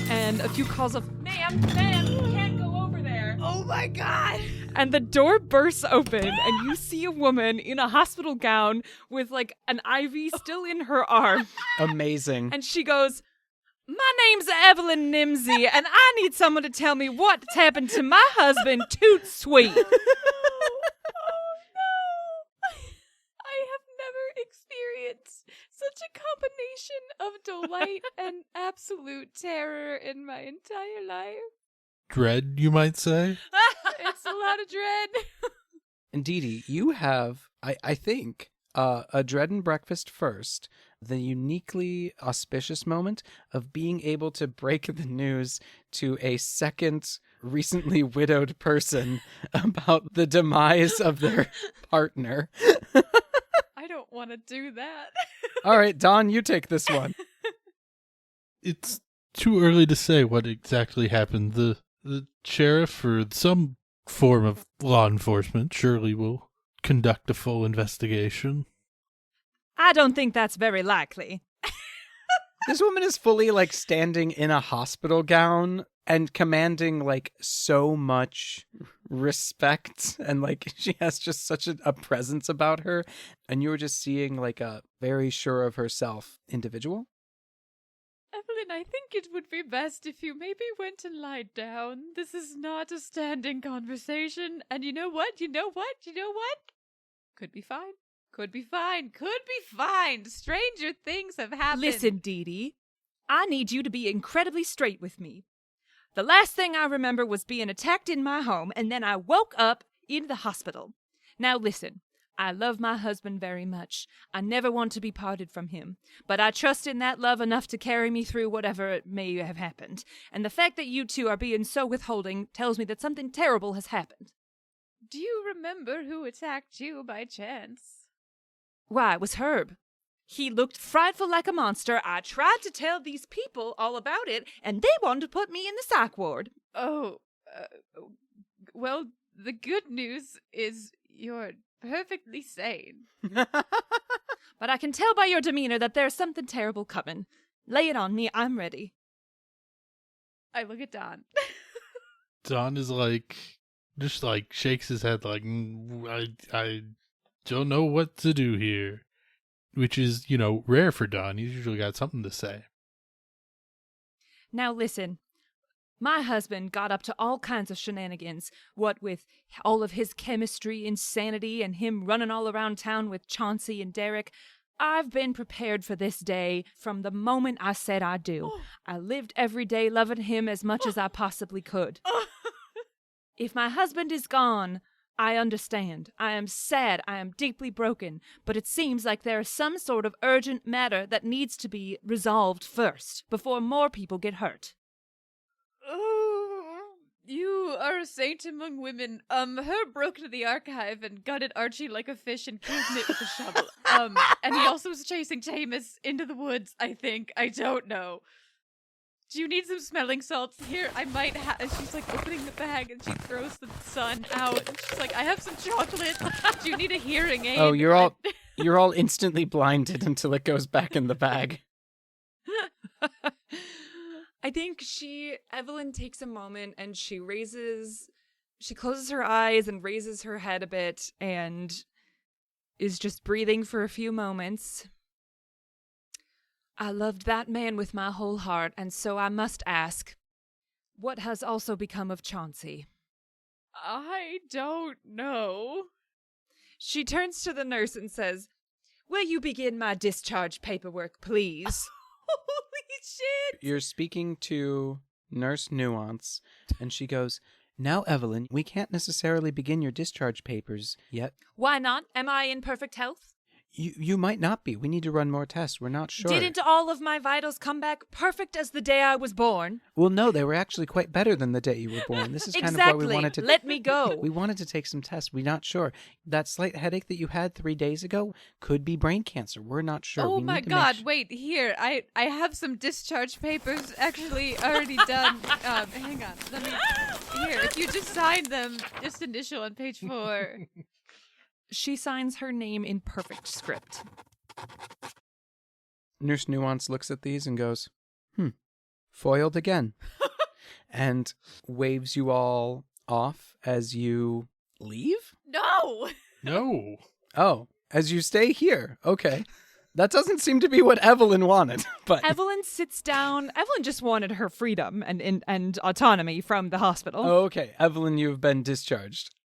and a few calls of, "Ma'am, Ma'am, you can't go over there. Oh my god! And the door bursts open, and you see a woman in a hospital gown with, like, an IV still in her arm. Amazing. And she goes, "My name's Evelyn Nimsey, and I need someone to tell me what's happened to my husband, Toot Sweet." I have never experienced such a combination of delight and absolute terror in my entire life. Dread, you might say? It's a lot of dread. And Dee Dee, you have, I think, a dread and breakfast first, the uniquely auspicious moment of being able to break the news to a second recently widowed person about the demise of their partner. I don't want to do that. All right, Don, you take this one. It's too early to say what exactly happened. The sheriff or some form of law enforcement surely will conduct a full investigation. I don't think that's very likely. This woman is fully, like, standing in a hospital gown and commanding, like, so much respect, and, like, she has just such a presence about her, and you were just seeing, like, a very sure of herself individual. Evelyn, I think it would be best if you maybe went and lied down. This is not a standing conversation. And you know what? Could be fine. Could be fine. Stranger things have happened. Listen, Dee Dee, I need you to be incredibly straight with me. The last thing I remember was being attacked in my home, and then I woke up in the hospital. Now listen, I love my husband very much. I never want to be parted from him, but I trust in that love enough to carry me through whatever may have happened. And the fact that you two are being so withholding tells me that something terrible has happened. Do you remember who attacked you by chance? Why, it was Herb. He looked frightful like a monster. I tried to tell these people all about it, and they wanted to put me in the psych ward. Oh, well, the good news is you're perfectly sane. But I can tell by your demeanor that there's something terrible coming. Lay it on me. I'm ready. I look at Don. Don is like, just like shakes his head like, I don't know what to do here. Which is, you know, rare for Don. He's usually got something to say. Now listen. My husband got up to all kinds of shenanigans, what with all of his chemistry, insanity, and him running all around town with Chauncey and Derek. I've been prepared for this day from the moment I said I do. I lived every day loving him as much as I possibly could. If my husband is gone, I understand. I am sad. I am deeply broken. But it seems like there is some sort of urgent matter that needs to be resolved first, before more people get hurt. Oh, you are a saint among women. Herb broke into the archive and gutted Archie like a fish and killed Nick with a shovel. And he also was chasing Tamus into the woods, I think. I don't know. Do you need some smelling salts? Here, I might have. She's like opening the bag and she throws the sun out. And she's like, I have some chocolate. Do you need a hearing aid? Oh, you're all instantly blinded until it goes back in the bag. I think Evelyn takes a moment and she closes her eyes and raises her head a bit and is just breathing for a few moments. I loved that man with my whole heart, and so I must ask, what has also become of Chauncey? I don't know. She turns to the nurse and says, "Will you begin my discharge paperwork, please?" Holy shit! You're speaking to Nurse Nuance, and she goes, "Now, Evelyn, we can't necessarily begin your discharge papers yet." "Why not? Am I in perfect health?" You might not be. We need to run more tests. We're not sure. Didn't all of my vitals come back perfect as the day I was born? Well, no, they were actually quite better than the day you were born. This is kind Exactly. of why we wanted to... Let me go. We wanted to take some tests. We're not sure. That slight headache that you had 3 days ago could be brain cancer. We're not sure. Oh we my need to god, make wait, here. I have some discharge papers actually already done. Hang on. Let me... Here, if you just sign them, just initial on page 4. She signs her name in perfect script. Nurse Nuance looks at these and goes, foiled again. and waves you all off as you leave? No! No. Oh, as you stay here. Okay. That doesn't seem to be what Evelyn wanted, but Evelyn sits down. Evelyn just wanted her freedom and autonomy from the hospital. oh, okay. Evelyn, you have been discharged.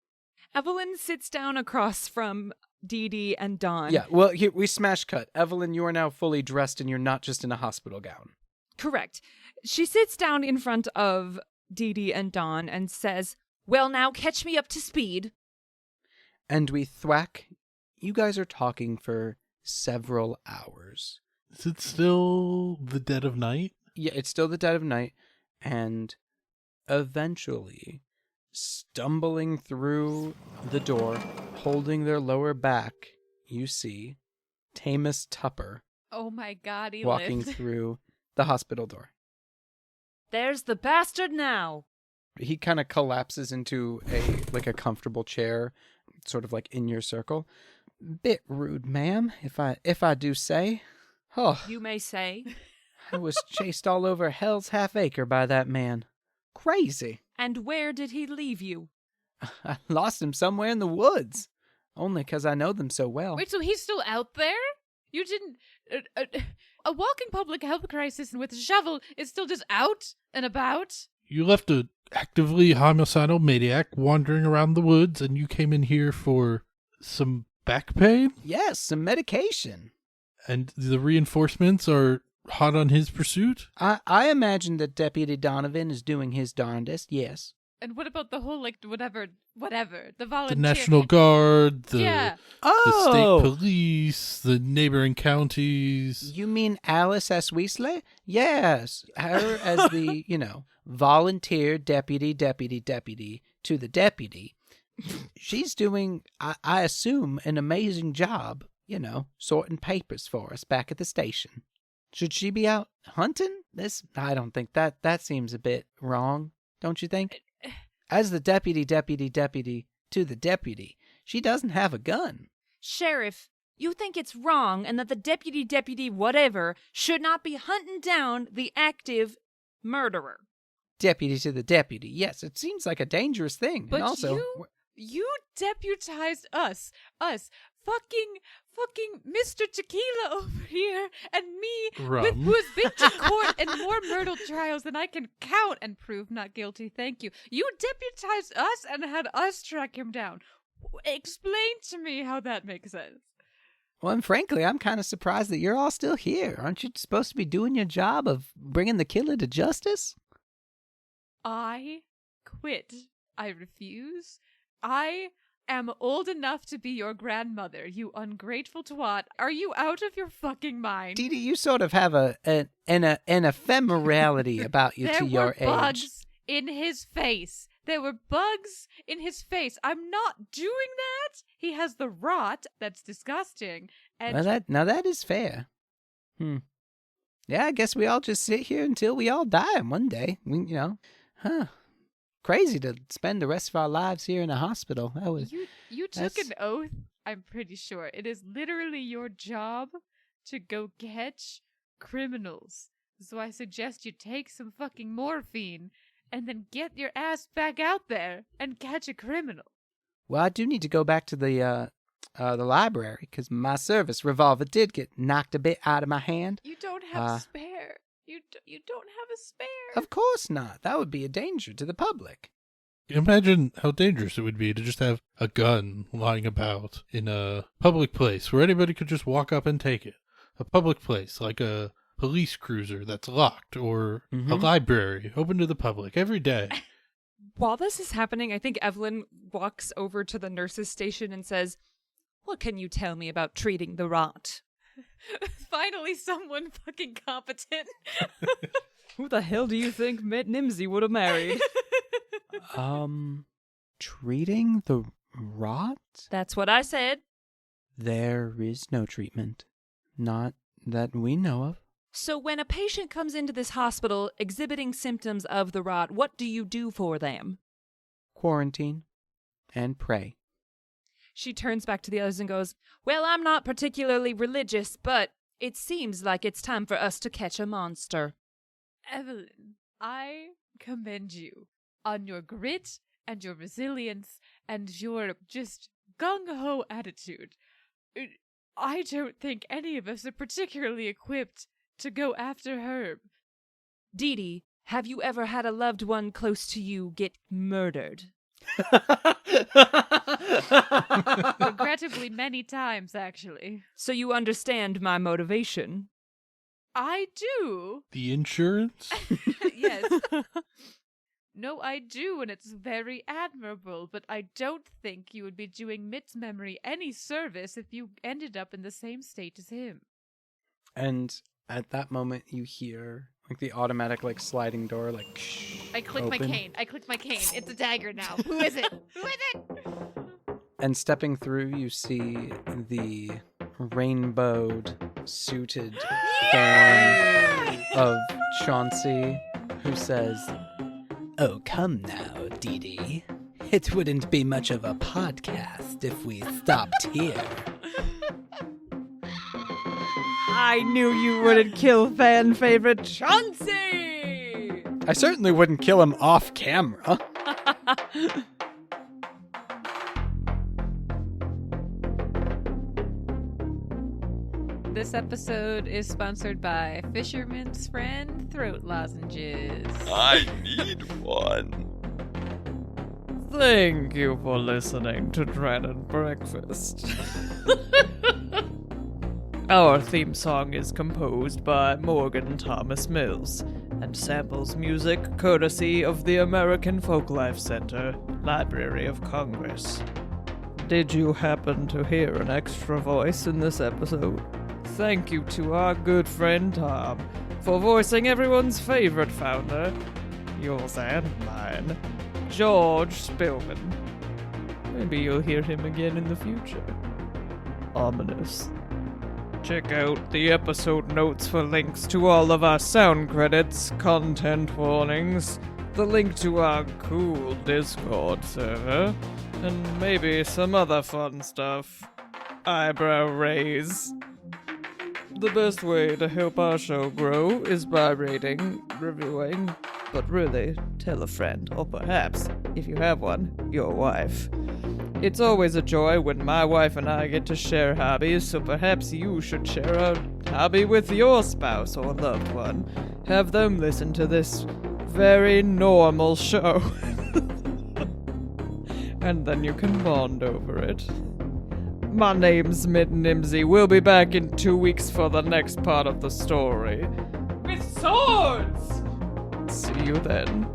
Evelyn sits down across from Dee Dee and Dawn. Yeah, well, here, we smash cut. Evelyn, you are now fully dressed and you're not just in a hospital gown. Correct. She sits down in front of Dee Dee and Dawn and says, "Well, now catch me up to speed." And we thwack. You guys are talking for several hours. Is it still the dead of night? Yeah, it's still the dead of night, and eventually, stumbling through the door, holding their lower back, you see Tamus Tupper Oh my god, he walking lived. through the hospital door. "There's the bastard now." He kind of collapses into a comfortable chair, sort of like in your circle. Bit rude, ma'am, if I do say. Oh, You may say. I was chased all over Hell's Half Acre by that man. Crazy. "And where did he leave you?" I lost him somewhere in the woods. Only 'cause I know them so well. Wait, so he's still out there? You didn't... a walking public health crisis with a shovel is still just out and about? You left a actively homicidal maniac wandering around the woods, and you came in here for some back pain? Yes, some medication. And the reinforcements are hot on his pursuit? I imagine that Deputy Donovan is doing his darndest, yes. And what about the whole, like, whatever, the The volunteer... National Guard, the Yeah. the state police, the neighboring counties. You mean Alice S. Weasley? Yes. Her as the, volunteer deputy to the deputy. She's doing, I assume, an amazing job, sorting papers for us back at the station. Should she be out hunting? I don't think that seems a bit wrong, don't you think? As the deputy to the deputy, she doesn't have a gun. "Sheriff, you think it's wrong and that the deputy whatever should not be hunting down the active murderer." Deputy to the deputy. Yes, it seems like a dangerous thing. But and also, you deputized us, fucking Mr. Tequila over here, and me, Rum. who has been to court and more murder trials than I can count and prove not guilty, thank you. You deputized us and had us track him down. Explain to me how that makes sense. well, and frankly, I'm kind of surprised that you're all still here. Aren't you supposed to be doing your job of bringing the killer to justice? I quit. I refuse. I am old enough to be your grandmother, you ungrateful twat. Are you out of your fucking mind? Dee Dee, you sort of have an ephemerality about you to your There were age. bugs in his face. There were bugs in his face. I'm not doing that. He has the rot. That's disgusting. And Well, that is fair. Yeah, I guess we all just sit here until we all die one day. Crazy to spend the rest of our lives here in a hospital. That was you took an oath, I'm pretty sure. It is literally your job to go catch criminals. So I suggest you take some fucking morphine and then get your ass back out there and catch a criminal. Well, I do need to go back to the library because my service revolver did get knocked a bit out of my hand. You don't have a spare. You don't have a spare. Of course not. That would be a danger to the public. Imagine how dangerous it would be to just have a gun lying about in a public place where anybody could just walk up and take it. A public place like a police cruiser that's locked, or a library open to the public every day. While this is happening, I think Evelyn walks over to the nurse's station and says, "What can you tell me about treating the rot?" Finally, someone fucking competent. Who the hell do you think Nimsy would have married? Treating the rot? That's what I said. There is no treatment. Not that we know of. So when a patient comes into this hospital exhibiting symptoms of the rot, what do you do for them? Quarantine and pray. She turns back to the others and goes, "Well, I'm not particularly religious, but it seems like it's time for us to catch a monster." Evelyn, I commend you on your grit and your resilience and your just gung-ho attitude. I don't think any of us are particularly equipped to go after Herb. Dee Dee, have you ever had a loved one close to you get murdered? Regrettably many times, actually. So you understand my motivation? I do. The insurance? Yes. No, I do, and it's very admirable, but I don't think you would be doing Mitt's memory any service if you ended up in the same state as him. And at that moment, you hear like the automatic like sliding door, like I click my open. cane. It's a dagger now. Who is it? Who is it? And stepping through, you see the rainbowed, suited form of Chauncey, who says, "Oh, come now, Dee Dee. It wouldn't be much of a podcast if we stopped here." I knew you wouldn't kill fan favorite Chauncey! I certainly wouldn't kill him off camera. This episode is sponsored by Fisherman's Friend Throat Lozenges. I need one. Thank you for listening to Dreaded Breakfast. Our theme song is composed by Morgan Thomas Mills and samples music courtesy of the American Folklife Center, Library of Congress. Did you happen to hear an extra voice in this episode? Thank you to our good friend Tom for voicing everyone's favorite founder, yours and mine, George Spillman. Maybe you'll hear him again in the future. Ominous. Check out the episode notes for links to all of our sound credits, content warnings, the link to our cool Discord server, and maybe some other fun stuff. Eyebrow raise. The best way to help our show grow is by rating, reviewing, but really, tell a friend, or perhaps, if you have one, your wife. It's always a joy when my wife and I get to share hobbies, so perhaps you should share a hobby with your spouse or loved one. Have them listen to this very normal show. And then you can bond over it. My name's Mitt Nimsy. We'll be back in 2 weeks for the next part of the story. With swords! See you then.